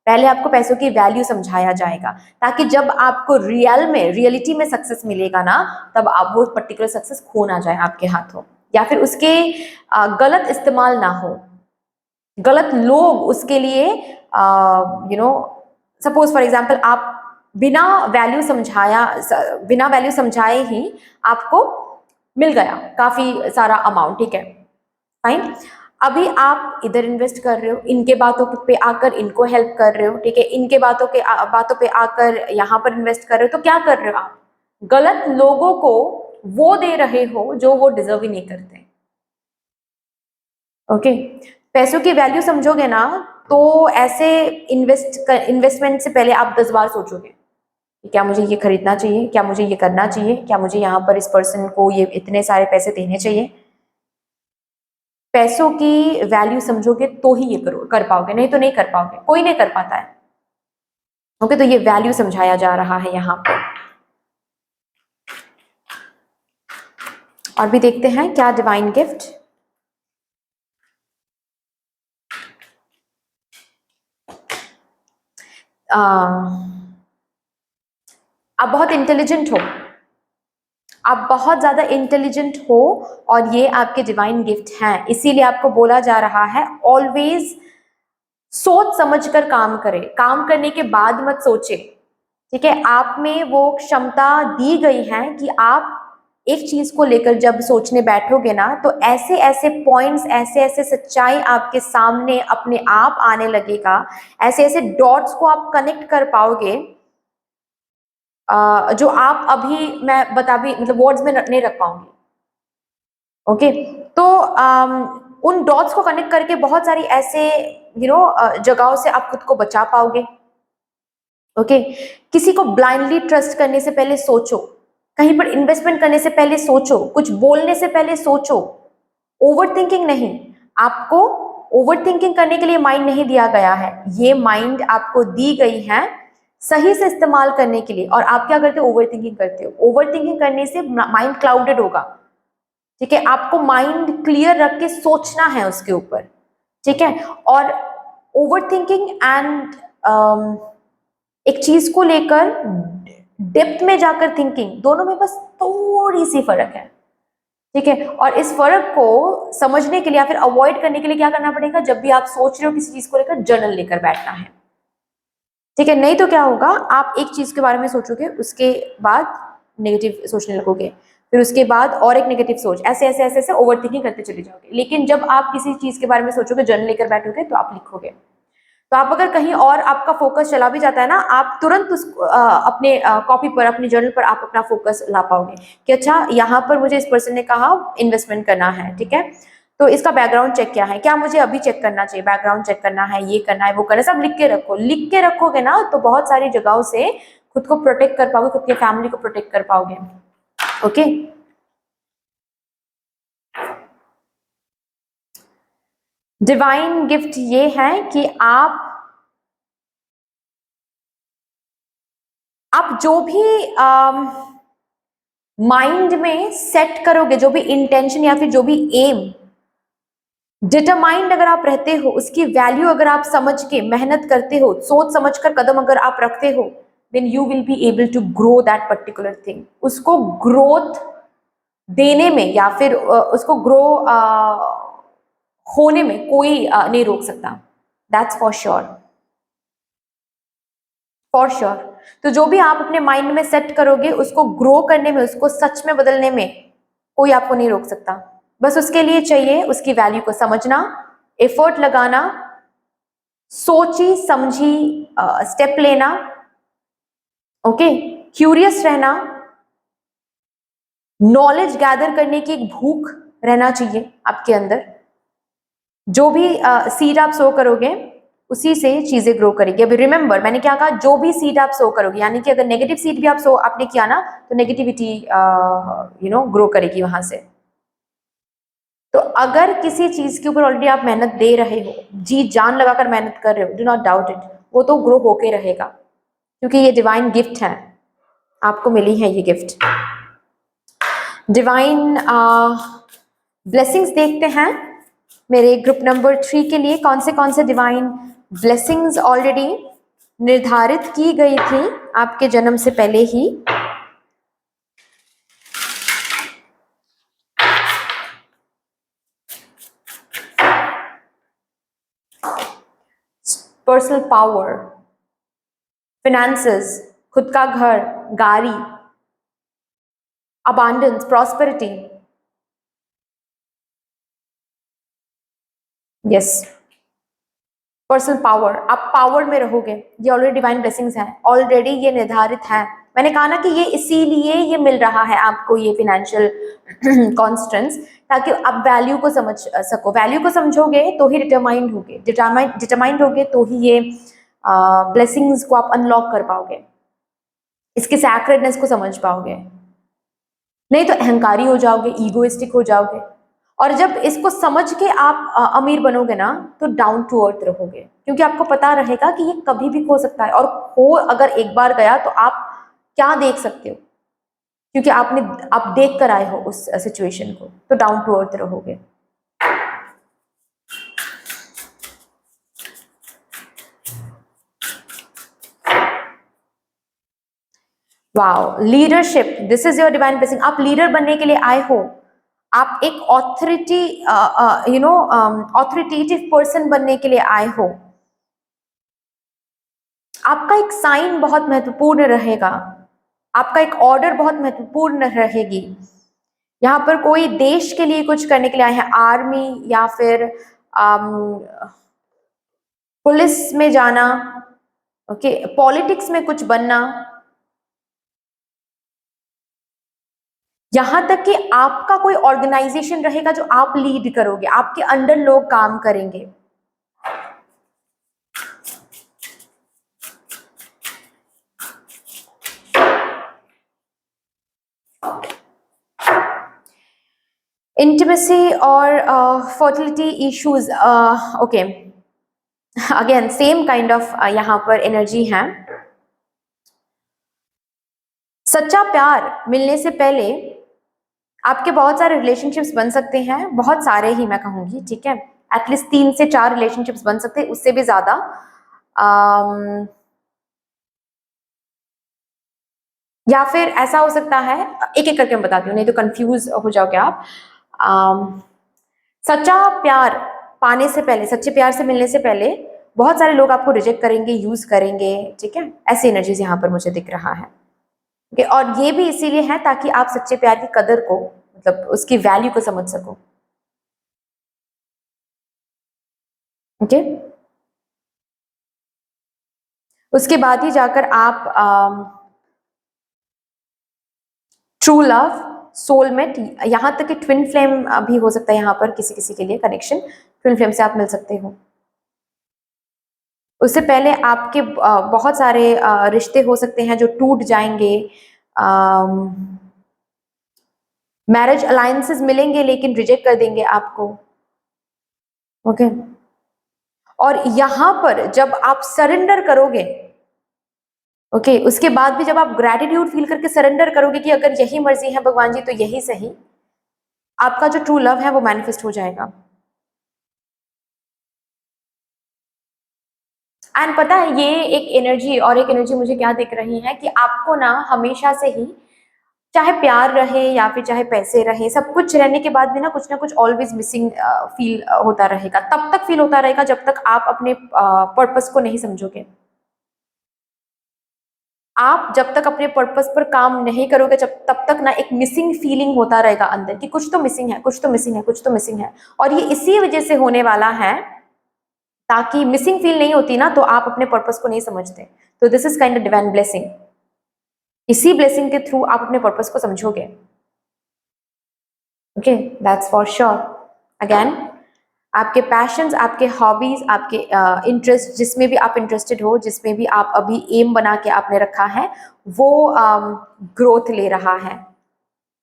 पहले आपको पैसों की वैल्यू समझाया जाएगा, ताकि जब आपको रियलिटी में सक्सेस मिलेगा ना, तब आप वो पर्टिकुलर सक्सेस खो ना जाए आपके हाथों, या फिर उसके गलत इस्तेमाल ना हो, गलत लोग उसके लिए सपोज फॉर एग्जाम्पल आप बिना वैल्यू समझाए ही आपको मिल गया काफी सारा अमाउंट, ठीक है फाइन। अभी आप इधर इन्वेस्ट कर रहे हो, इनके बातों पे आकर इनको हेल्प कर रहे हो, ठीक है, इनके बातों पे आकर यहाँ पर इन्वेस्ट कर रहे हो, तो क्या कर रहे हो आप? गलत लोगों को वो दे रहे हो जो वो डिजर्व ही नहीं करते। ओके, पैसों की वैल्यू समझोगे ना तो ऐसे इन्वेस्टमेंट से पहले आप 10 बार सोचोगे क्या मुझे ये खरीदना चाहिए, क्या मुझे ये करना चाहिए, क्या मुझे यहाँ पर इस पर्सन को ये इतने सारे पैसे देने चाहिए। पैसों की वैल्यू समझोगे तो ही ये कर पाओगे, नहीं तो नहीं कर पाओगे, कोई नहीं कर पाता है। ओके, तो ये वैल्यू समझाया जा रहा है यहाँ पर। और भी देखते हैं क्या डिवाइन गिफ्ट। आप बहुत इंटेलिजेंट हो, आप बहुत ज्यादा इंटेलिजेंट हो और ये आपके डिवाइन गिफ्ट हैं, इसीलिए आपको बोला जा रहा है ऑलवेज सोच समझकर काम करें, काम करने के बाद मत सोचे, ठीक है। आप में वो क्षमता दी गई है कि आप एक चीज को लेकर जब सोचने बैठोगे ना तो ऐसे ऐसे पॉइंट्स, ऐसे ऐसे सच्चाई आपके सामने अपने आप आने लगेगा, ऐसे ऐसे डॉट्स को आप कनेक्ट कर पाओगे जो आप अभी मैं बता भी मतलब वर्ड्स में नहीं रख पाऊंगी। ओके, तो उन डॉट्स को कनेक्ट करके बहुत सारी ऐसे जगहों से आप खुद को बचा पाओगे। ओके, किसी को ब्लाइंडली ट्रस्ट करने से पहले सोचो, कहीं पर इन्वेस्टमेंट करने से पहले सोचो, कुछ बोलने से पहले सोचो। ओवर थिंकिंग नहीं, आपको ओवर थिंकिंग करने के लिए माइंड नहीं दिया गया है, ये माइंड आपको दी गई है सही से इस्तेमाल करने के लिए। और आप क्या करते हो? ओवर थिंकिंग करते हो। ओवर थिंकिंग करने से माइंड क्लाउडेड होगा, ठीक है। आपको माइंड क्लियर रख के सोचना है उसके ऊपर, ठीक है। और ओवर थिंकिंग एंड एक चीज को लेकर डेप्थ में जाकर थिंकिंग, दोनों में बस थोड़ी सी फर्क है, ठीक है। और इस फर्क को समझने के लिए या फिर अवॉइड करने के लिए क्या करना पड़ेगा? जब भी आप सोच रहे हो किसी चीज को लेकर, जर्नल लेकर बैठना है, ठीक है। नहीं तो क्या होगा, आप एक चीज के बारे में सोचोगे, उसके बाद नेगेटिव सोचने लगोगे, फिर उसके बाद और एक नेगेटिव सोच, ऐसे ऐसे ऐसे ऐसे ओवर थिंकिंग करते चले जाओगे। लेकिन जब आप किसी चीज के बारे में सोचोगे, जर्नल लेकर बैठोगे, तो आप लिखोगे, तो आप अगर कहीं और आपका फोकस चला भी जाता है ना, आप तुरंत उस अपने कॉपी पर, अपने जर्नल पर आप अपना फोकस ला पाओगे कि अच्छा यहाँ पर मुझे इस पर्सन ने कहा इन्वेस्टमेंट करना है, ठीक है, तो इसका बैकग्राउंड चेक क्या है, क्या मुझे अभी चेक करना चाहिए, बैकग्राउंड चेक करना है, ये करना है, वो करना है, सब लिख के रखो। लिख के रखोगे ना तो बहुत सारी जगहों से खुद को प्रोटेक्ट कर पाओगे, खुद की फैमिली को प्रोटेक्ट कर पाओगे। ओके, डिवाइन गिफ्ट ये है कि आप जो भी माइंड में सेट करोगे, जो भी इंटेंशन या फिर जो भी एम डिटरमाइंड अगर आप रहते हो, उसकी वैल्यू अगर आप समझ के मेहनत करते हो, सोच समझ कर कदम अगर आप रखते हो, then you will be able to grow that particular thing. उसको ग्रोथ देने में या फिर उसको ग्रो होने में कोई नहीं रोक सकता, that's for sure, for sure. तो जो भी आप अपने माइंड में सेट करोगे, उसको ग्रो करने में, उसको सच में बदलने में कोई आपको नहीं रोक सकता। बस उसके लिए चाहिए उसकी वैल्यू को समझना, एफर्ट लगाना, सोची समझी स्टेप लेना, ओके, क्यूरियस रहना, नॉलेज गैदर करने की एक भूख रहना चाहिए आपके अंदर। जो भी सीड आप सो करोगे उसी से चीजें ग्रो करेगी। अभी रिमेंबर मैंने क्या कहा, जो भी सीड आप सो करोगे, यानी कि अगर नेगेटिव सीड भी आप सो आपने किया ना, तो नेगेटिविटी ग्रो करेगी वहां से। तो अगर किसी चीज के ऊपर ऑलरेडी आप मेहनत दे रहे हो, जी जान लगाकर मेहनत कर रहे हो, डू नॉट डाउट इट, वो तो ग्रो होके रहेगा, क्योंकि ये डिवाइन गिफ्ट है, आपको मिली है ये गिफ्ट। डिवाइन ब्लेसिंग्स देखते हैं मेरे ग्रुप नंबर 3 के लिए कौन से डिवाइन ब्लेसिंग्स ऑलरेडी निर्धारित की गई थी आपके जन्म से पहले ही। पर्सनल पावर, फिनेंसेस, खुद का घर, गाड़ी, abundance, prosperity, yes, personal power, आप पावर में रहोगे, ये ऑलरेडी डिवाइन ब्लेसिंग्स हैं, ऑलरेडी ये निर्धारित है। मैंने कहा ना कि ये इसीलिए ये मिल रहा है आपको, ये फिनेंशियल कॉन्स्टेंट्स, ताकि आप वैल्यू को समझ सको। वैल्यू को समझोगे तो ही डिटरमाइंड होगे, डिटरमाइंड होगे तो ही ये ब्लेसिंग्स को आप अनलॉक कर पाओगे, इसके सैक्रेडनेस को समझ पाओगे। नहीं तो अहंकारी हो जाओगे, ईगोइस्टिक हो जाओगे। और जब इसको समझ के आप अमीर बनोगे ना, तो डाउन टू अर्थ रहोगे, क्योंकि आपको पता रहेगा कि ये कभी भी खो सकता है, और खो अगर एक बार गया तो आप क्या देख सकते हो, क्योंकि आप देख कर आए हो उस सिचुएशन को, तो डाउन टू अर्थ रहोगे। Wow, leadership, this is your divine blessing. आप लीडर बनने के लिए आए हो, आप एक ऑथोरिटी ऑथोरिटेटिव पर्सन बनने के लिए आए हो। आपका एक साइन बहुत महत्वपूर्ण रहेगा, आपका एक ऑर्डर बहुत महत्वपूर्ण रहेगी। यहाँ पर कोई देश के लिए कुछ करने के लिए आए हैं, आर्मी या फिर पुलिस में जाना, ओके, पॉलिटिक्स में कुछ बनना, यहां तक कि आपका कोई ऑर्गेनाइजेशन रहेगा जो आप लीड करोगे, आपके अंडर लोग काम करेंगे। इंटिमेसी और fertility issues, okay, again same kind of यहाँ पर एनर्जी है। सच्चा प्यार मिलने से पहले आपके बहुत सारे रिलेशनशिप्स बन सकते हैं, बहुत सारे ही मैं कहूंगी, ठीक है, एटलीस्ट 3 से 4 रिलेशनशिप्स बन सकते हैं, उससे भी ज्यादा। या फिर ऐसा हो सकता है, एक एक करके मैं बताती हूँ, नहीं तो कंफ्यूज हो जाओगे आप। सच्चा प्यार पाने से पहले, सच्चे प्यार से मिलने से पहले बहुत सारे लोग आपको रिजेक्ट करेंगे, यूज करेंगे, ठीक है, ऐसी एनर्जीज यहाँ पर मुझे दिख रहा है। ओके, और ये भी इसीलिए है ताकि आप सच्चे प्यार की कदर को, मतलब उसकी वैल्यू को समझ सको। ओके, उसके बाद ही जाकर आप ट्रू लव, सोलमेट, यहाँ तक कि ट्विन फ्लेम भी हो सकता है यहाँ पर किसी किसी के लिए कनेक्शन, ट्विन फ्लेम से आप मिल सकते हो। उससे पहले आपके बहुत सारे रिश्ते हो सकते हैं जो टूट जाएंगे, मैरिज अलायंसेस मिलेंगे लेकिन रिजेक्ट कर देंगे आपको। ओके, और यहां पर जब आप सरेंडर करोगे, ओके, उसके बाद भी जब आप ग्रेटिट्यूड फील करके सरेंडर करोगे कि अगर यही मर्जी है भगवान जी तो यही सही, आपका जो ट्रू लव है वो मैनिफेस्ट हो जाएगा। एंड पता है, ये एक एनर्जी, और एक एनर्जी मुझे क्या दिख रही है कि आपको ना हमेशा से ही, चाहे प्यार रहे या फिर चाहे पैसे रहे, सब कुछ रहने के बाद भी ना कुछ ऑलवेज मिसिंग फील होता रहेगा। तब तक फील होता रहेगा जब तक आप अपने पर्पस को नहीं समझोगे। आप जब तक अपने पर्पस पर काम नहीं करोगे, जब तब तक ना एक मिसिंग फीलिंग होता रहेगा अंदर कि कुछ तो मिसिंग है, कुछ तो मिसिंग है, कुछ तो मिसिंग है। और ये इसी वजह से होने वाला है, ताकि मिसिंग फील नहीं होती ना तो आप अपने पर्पस को नहीं समझते। तो this is kind of divine blessing, इसी ब्लेसिंग के थ्रू आप अपने पर्पस को समझोगे। Okay, that's for sure. Again, आपके पैशंस, आपके हॉबीज, आपके इंटरेस्ट, जिसमें भी आप इंटरेस्टेड हो, जिसमें भी आप अभी एम बना के आपने रखा है, वो ग्रोथ ले रहा है,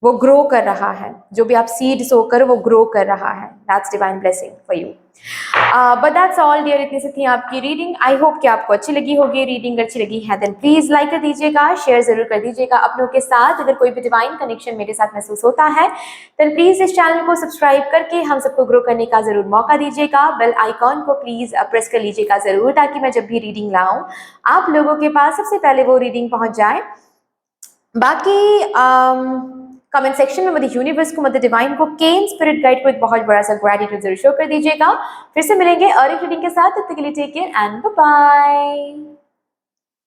वो ग्रो कर रहा है। जो भी आप सीड सोकर वो ग्रो कर रहा है। That's divine blessing for you. But that's all dear, इतनी सी थी आपकी रीडिंग। आई होप कि आपको अच्छी लगी होगी। रीडिंग अच्छी लगी है देन प्लीज लाइक कर दीजिएगा, शेयर जरूर कर दीजिएगा अपनों के साथ। अगर कोई भी डिवाइन कनेक्शन मेरे साथ महसूस होता है देन प्लीज इस चैनल को सब्सक्राइब करके हम सबको ग्रो करने का जरूर मौका दीजिएगा। बेल आइकॉन को प्लीज प्रेस कर लीजिएगा जरूर, ताकि मैं जब भी रीडिंग लाऊं आप लोगों के पास सबसे पहले वो रीडिंग पहुंच जाए। बाकी कमेंट सेक्शन में मदर यूनिवर्स को, मदर डिवाइन को, केन स्पिरिट गाइड को एक बहुत बड़ा सा ग्रेटिट्यूड जरूर शो कर दीजिएगा। फिर से मिलेंगे और एक रीडिंग के साथ, तब तक के लिए take care and bye bye.